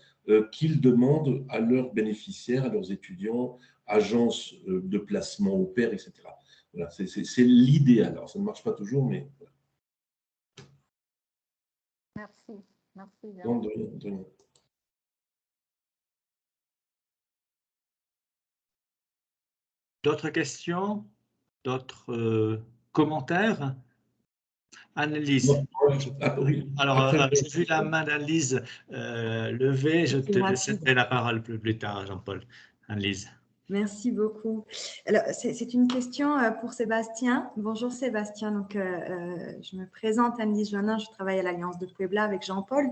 qu'ils demandent à leurs bénéficiaires, à leurs étudiants, agences de placement au pair, etc. Voilà, c'est l'idéal. Alors, ça ne marche pas toujours, mais voilà. Merci. Merci. Non, de rien, de rien. D'autres questions? D'autres commentaires? Annelise. Ah, oui. Alors, j'ai vu la main d'Annelise levée. Je te rapide. laisserai la parole plus tard, Jean-Paul. Annelise. Merci beaucoup. Alors, c'est une question pour Sébastien. Bonjour Sébastien. Donc, je me présente, Annelise Joannin, je travaille à l'Alliance de Puebla avec Jean-Paul.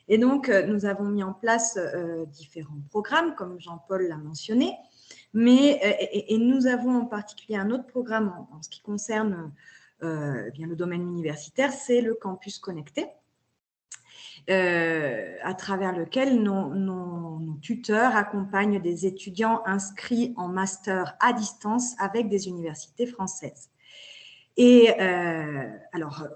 Et donc, nous avons mis en place différents programmes, comme Jean-Paul l'a mentionné. Mais, et nous avons en particulier un autre programme en ce qui concerne bien le domaine universitaire, c'est le Campus Connecté. À travers lequel nos tuteurs accompagnent des étudiants inscrits en master à distance avec des universités françaises. Et alors,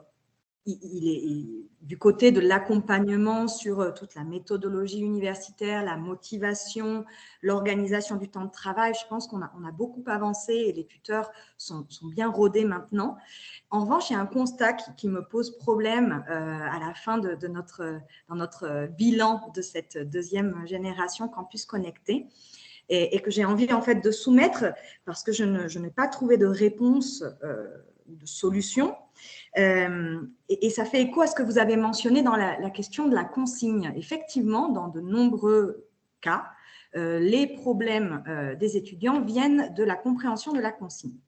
il est du côté de l'accompagnement sur toute la méthodologie universitaire, la motivation, l'organisation du temps de travail. Je pense qu'on a beaucoup avancé et les tuteurs sont bien rodés maintenant. En revanche, il y a un constat qui me pose problème à la fin dans notre bilan de cette deuxième génération Campus Connecté et que j'ai envie en fait de soumettre parce que je n'ai pas trouvé de réponse de solution. Et ça fait écho à ce que vous avez mentionné dans la question de la consigne. Effectivement, dans de nombreux cas, les problèmes des étudiants viennent de la compréhension de la consigne.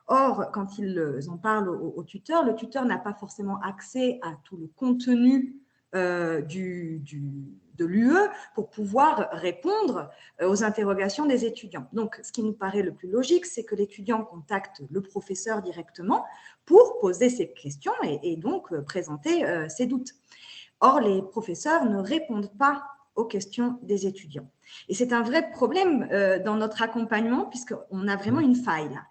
Or, quand ils en parlent au tuteur, le tuteur n'a pas forcément accès à tout le contenu de l'UE pour pouvoir répondre aux interrogations des étudiants. Donc, ce qui nous paraît le plus logique, c'est que l'étudiant contacte le professeur directement pour poser ses questions et donc présenter ses doutes. Or, les professeurs ne répondent pas aux questions des étudiants. Et c'est un vrai problème dans notre accompagnement puisqu'on a vraiment une faille là.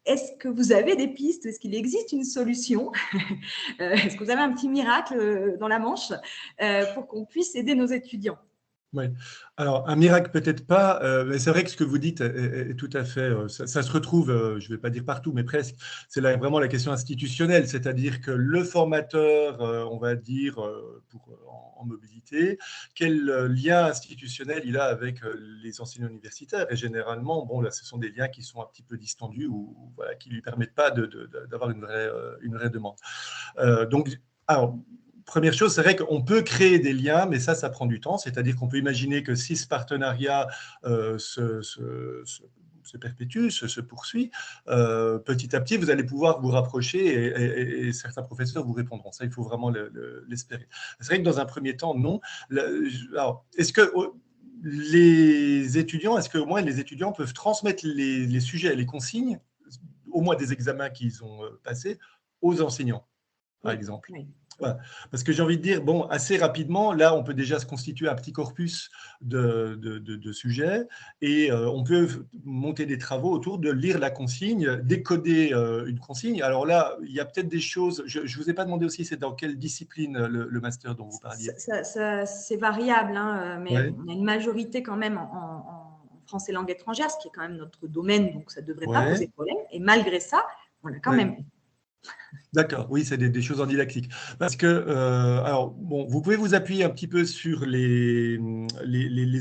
Est-ce que vous avez des pistes? Est-ce qu'il existe une solution? Est-ce que vous avez un petit miracle dans la manche pour qu'on puisse aider nos étudiants? Oui. Alors, un miracle peut-être pas, mais c'est vrai que ce que vous dites est tout à fait, ça se retrouve, je ne vais pas dire partout, mais presque, c'est vraiment la question institutionnelle, c'est-à-dire que le formateur, on va dire, en mobilité, quel lien institutionnel il a avec les enseignants universitaires? Et généralement, bon, là, ce sont des liens qui sont un petit peu distendus ou voilà, qui ne lui permettent pas d'avoir une vraie demande. Donc, alors, première chose, c'est vrai qu'on peut créer des liens, mais ça prend du temps. C'est-à-dire qu'on peut imaginer que si ce partenariat se perpétue, se poursuit, petit à petit, vous allez pouvoir vous rapprocher et certains professeurs vous répondront. Ça, il faut vraiment l'espérer. C'est vrai que dans un premier temps, non. Alors, est-ce que les étudiants, est-ce qu'au moins les étudiants peuvent transmettre les sujets, les consignes, au moins des examens qu'ils ont passés, aux enseignants, par exemple? Oui. Voilà. Parce que j'ai envie de dire, bon, assez rapidement, là, on peut déjà se constituer un petit corpus de sujets et on peut monter des travaux autour de lire la consigne, décoder une consigne. Alors là, il y a peut-être des choses, je ne vous ai pas demandé aussi, c'est dans quelle discipline le master dont vous parliez? C'est variable, hein, mais Ouais. on a une majorité quand même en français langue étrangère, ce qui est quand même notre domaine, donc ça ne devrait pas poser problème. Et malgré ça, on a quand même... D'accord, oui, c'est des choses en didactique. Parce que, alors, bon, vous pouvez vous appuyer un petit peu sur les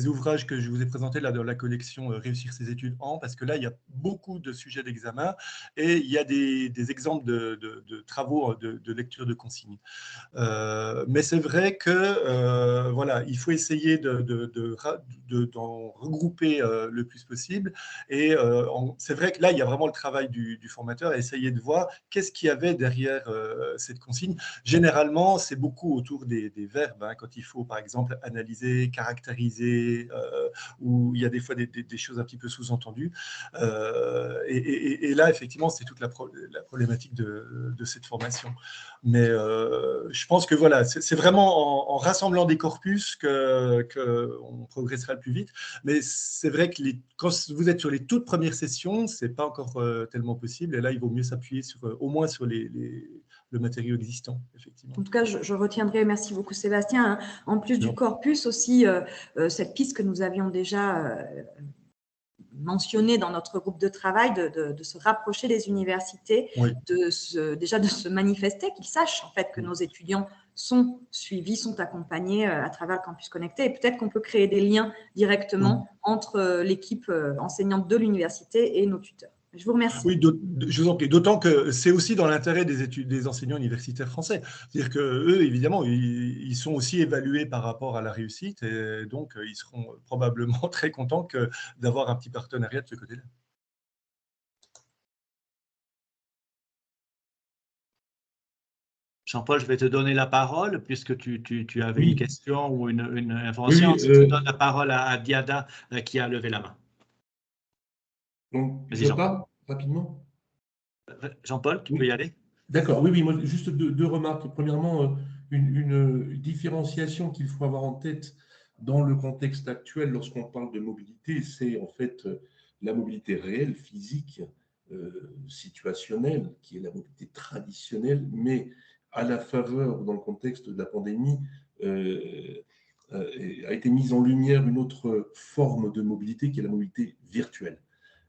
ouvrages que je vous ai présentés là dans la collection Réussir ses études en, parce que là, il y a beaucoup de sujets d'examen et il y a des exemples de travaux de lecture de consignes. Mais c'est vrai que, voilà, il faut essayer d'en regrouper le plus possible. Et c'est vrai que là, il y a vraiment le travail du formateur à essayer de voir qu'est-ce qu'il y avait derrière cette consigne. Généralement, c'est beaucoup autour des verbes, hein, quand il faut, par exemple, analyser, caractériser, où il y a des fois des choses un petit peu sous-entendues. Et là, effectivement, c'est toute la problématique de cette formation. Mais je pense que voilà, c'est vraiment en rassemblant des corpus qu'on progressera le plus vite. Mais c'est vrai que quand vous êtes sur les toutes premières sessions, ce n'est pas encore tellement possible. Et là, il vaut mieux s'appuyer au moins sur le matériau existant, effectivement. En tout cas, je retiendrai, merci beaucoup Sébastien, hein, en plus du corpus aussi, cette piste que nous avions déjà mentionné dans notre groupe de travail, de se rapprocher des universités, oui. déjà de se manifester, qu'ils sachent en fait que nos étudiants sont suivis, sont accompagnés à travers le campus connecté. Et peut-être qu'on peut créer des liens directement entre l'équipe enseignante de l'université et nos tuteurs. Je vous remercie. Oui, je vous en prie. D'autant que c'est aussi dans l'intérêt des enseignants universitaires français. C'est-à-dire qu'eux, évidemment, ils sont aussi évalués par rapport à la réussite et donc ils seront probablement très contents d'avoir un petit partenariat de ce côté-là. Jean-Paul, je vais te donner la parole puisque tu avais une question ou une information. Oui, Je donne la parole à Diada qui a levé la main. Donc, je parle rapidement. Jean-Paul, tu peux y aller? D'accord, oui, moi, juste deux remarques. Premièrement, une différenciation qu'il faut avoir en tête dans le contexte actuel lorsqu'on parle de mobilité, c'est en fait la mobilité réelle, physique, situationnelle, qui est la mobilité traditionnelle, mais à la faveur, dans le contexte de la pandémie, a été mise en lumière une autre forme de mobilité qui est la mobilité virtuelle.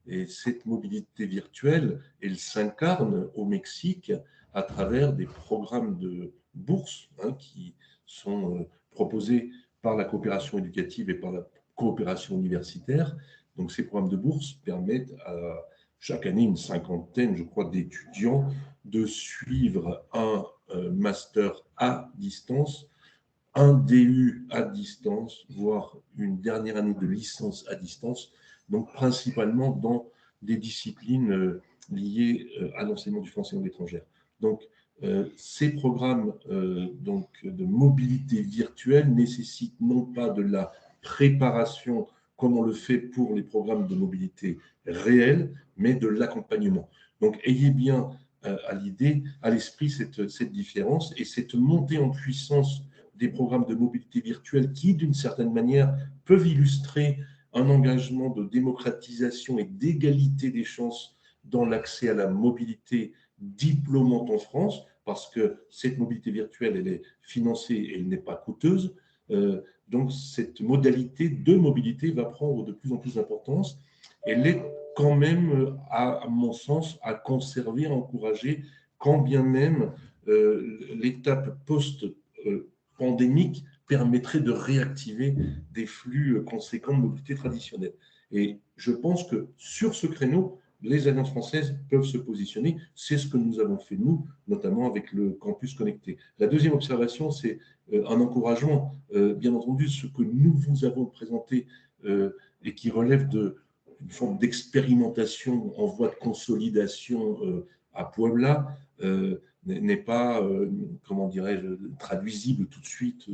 Et cette mobilité virtuelle, elle s'incarne au Mexique à travers des programmes de bourse qui sont proposés par la coopération éducative et par la coopération universitaire. Donc, ces programmes de bourse permettent à chaque année une cinquantaine, je crois, d'étudiants de suivre un master à distance, un DU à distance, voire une dernière année de licence à distance, donc principalement dans des disciplines liées à l'enseignement du français en langue étrangère. Donc, ces programmes donc, de mobilité virtuelle nécessitent non pas de la préparation comme on le fait pour les programmes de mobilité réelle, mais de l'accompagnement. Donc, ayez bien à l'esprit cette différence et cette montée en puissance des programmes de mobilité virtuelle qui, d'une certaine manière, peuvent illustrer un engagement de démocratisation et d'égalité des chances dans l'accès à la mobilité diplômante en France, parce que cette mobilité virtuelle, elle est financée et elle n'est pas coûteuse. Donc, cette modalité de mobilité va prendre de plus en plus d'importance. Elle est quand même, à mon sens, à conserver, à encourager, quand bien même l'étape post-pandémique permettrait de réactiver des flux conséquents de mobilité traditionnelle. Et je pense que sur ce créneau, les alliances françaises peuvent se positionner. C'est ce que nous avons fait, nous, notamment avec le campus connecté. La deuxième observation, c'est un encouragement. Bien entendu, ce que nous vous avons présenté et qui relève d'une forme d'expérimentation en voie de consolidation à Puebla, n'est pas, comment dirais-je, traduisible tout de suite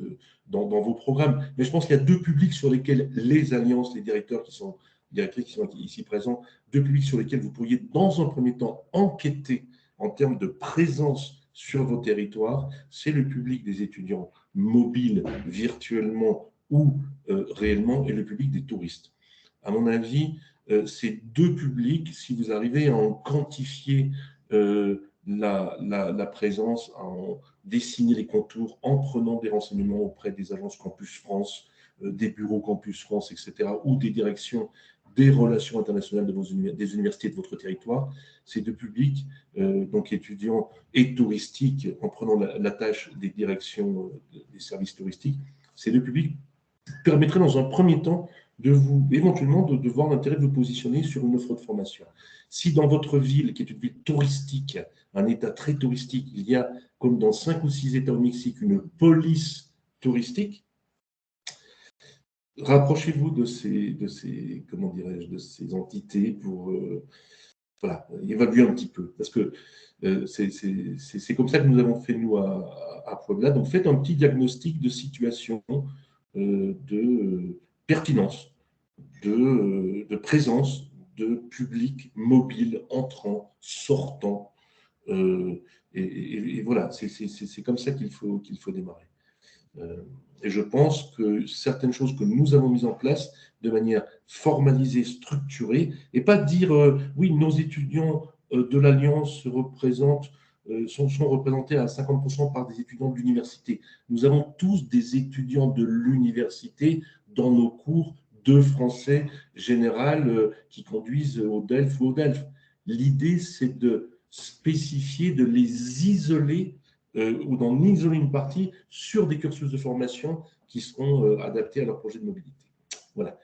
dans vos programmes. Mais je pense qu'il y a deux publics sur lesquels les alliances, les directrices qui sont ici présents, deux publics sur lesquels vous pourriez, dans un premier temps, enquêter en termes de présence sur vos territoires. C'est le public des étudiants mobiles, virtuellement ou réellement, et le public des touristes. À mon avis, ces deux publics, si vous arrivez à en quantifier la présence, à en dessiner les contours en prenant des renseignements auprès des agences Campus France, des bureaux Campus France, etc., ou des directions des relations internationales des universités de votre territoire, ces deux publics, donc étudiants et touristiques, en prenant la tâche des directions des services touristiques, ces deux publics permettraient dans un premier temps éventuellement de voir l'intérêt de vous positionner sur une offre de formation. Si dans votre ville, qui est une ville touristique, un État très touristique, il y a, comme dans 5 ou 6 États au Mexique, une police touristique, rapprochez-vous de ces entités pour voilà, évaluer un petit peu. Parce que c'est comme ça que nous avons fait, nous, à Puebla. Donc, faites un petit diagnostic de situation, de pertinence, de présence de public mobile, entrant, sortant. Et voilà, c'est comme ça qu'il faut démarrer. Et je pense que certaines choses que nous avons mises en place de manière formalisée, structurée, et pas dire oui, nos étudiants de l'Alliance sont représentés à 50% par des étudiants de l'université. Nous avons tous des étudiants de l'université dans nos cours de français général qui conduisent au DELF ou au DELF. L'idée, c'est de spécifier, de les isoler ou d'en isoler une partie sur des cursus de formation qui seront adaptés à leur projet de mobilité. Voilà.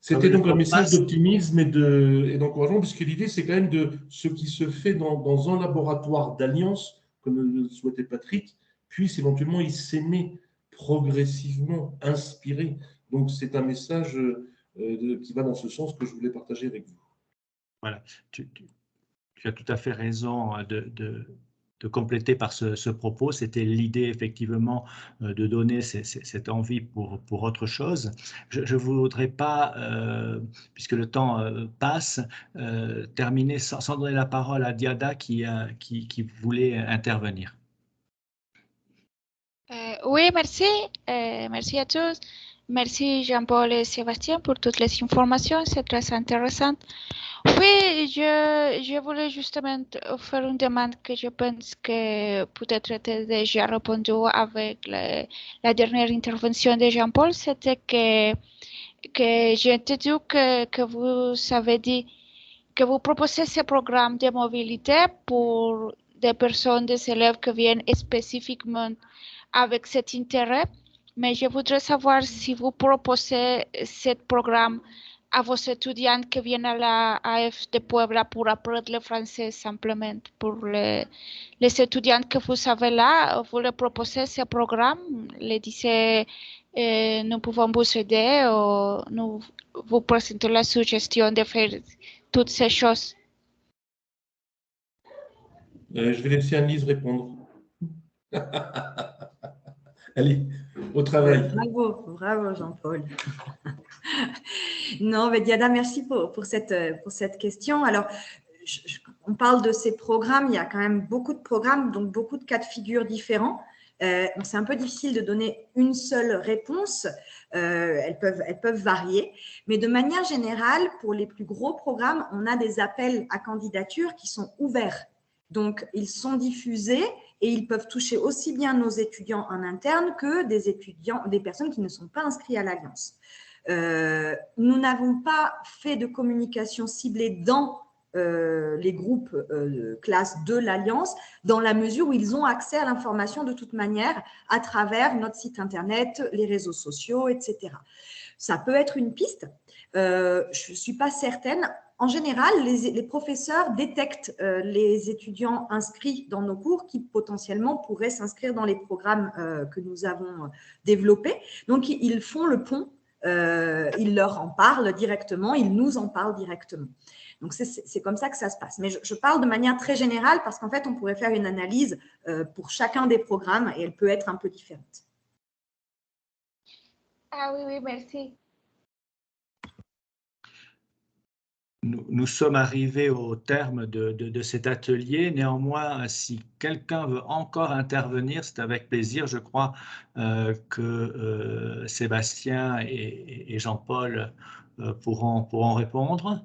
C'était donc un message d'optimisme et d'encouragement, puisque l'idée, c'est quand même de ce qui se fait dans un laboratoire d'alliance, comme le souhaitait Patrick, puisse éventuellement y s'aimer progressivement, inspirer. Donc, c'est un message qui va dans ce sens que je voulais partager avec vous. Voilà, tu as tout à fait raison de compléter par ce propos. C'était l'idée, effectivement, de donner cette envie pour autre chose. Je ne voudrais pas, puisque le temps passe, terminer sans donner la parole à Diada qui voulait intervenir. Oui, merci. Merci à tous. Merci Jean-Paul et Sébastien pour toutes les informations. C'est très intéressant. Oui, je voulais justement faire une demande que je pense que peut-être était déjà répondu avec la dernière intervention de Jean-Paul. C'était que j'ai entendu que vous avez dit que vous proposez ce programme de mobilité pour des personnes, des élèves qui viennent spécifiquement avec cet intérêt, mais je voudrais savoir si vous proposez ce programme à vos étudiants qui viennent à la AF de Puebla pour apprendre le français simplement. Pour les étudiants que vous avez là, vous leur proposez ce programme, les disiez nous pouvons vous aider ou nous vous présentons la suggestion de faire toutes ces choses. Je vais laisser Anne-Lise répondre. Allez, au travail. Bravo Jean-Paul. Non, mais Diada, merci pour cette question. Alors, on parle de ces programmes, il y a quand même beaucoup de programmes, donc beaucoup de cas de figure différents. Donc c'est un peu difficile de donner une seule réponse. Elles peuvent varier. Mais de manière générale, pour les plus gros programmes, on a des appels à candidature qui sont ouverts. Donc, ils sont diffusés et ils peuvent toucher aussi bien nos étudiants en interne que des personnes qui ne sont pas inscrites à l'Alliance. Nous n'avons pas fait de communication ciblée dans les groupes classe de l'Alliance, dans la mesure où ils ont accès à l'information de toute manière à travers notre site internet, les réseaux sociaux, etc. Ça peut être une piste. Je ne suis pas certaine. En général, les professeurs détectent les étudiants inscrits dans nos cours qui potentiellement pourraient s'inscrire dans les programmes que nous avons développés. Donc, ils font le pont, ils leur en parlent directement, ils nous en parlent directement. Donc, c'est comme ça que ça se passe. Mais je parle de manière très générale parce qu'en fait, on pourrait faire une analyse pour chacun des programmes et elle peut être un peu différente. Ah oui, merci. Nous sommes arrivés au terme de cet atelier. Néanmoins, si quelqu'un veut encore intervenir, c'est avec plaisir. Je crois que Sébastien et Jean-Paul pourront répondre.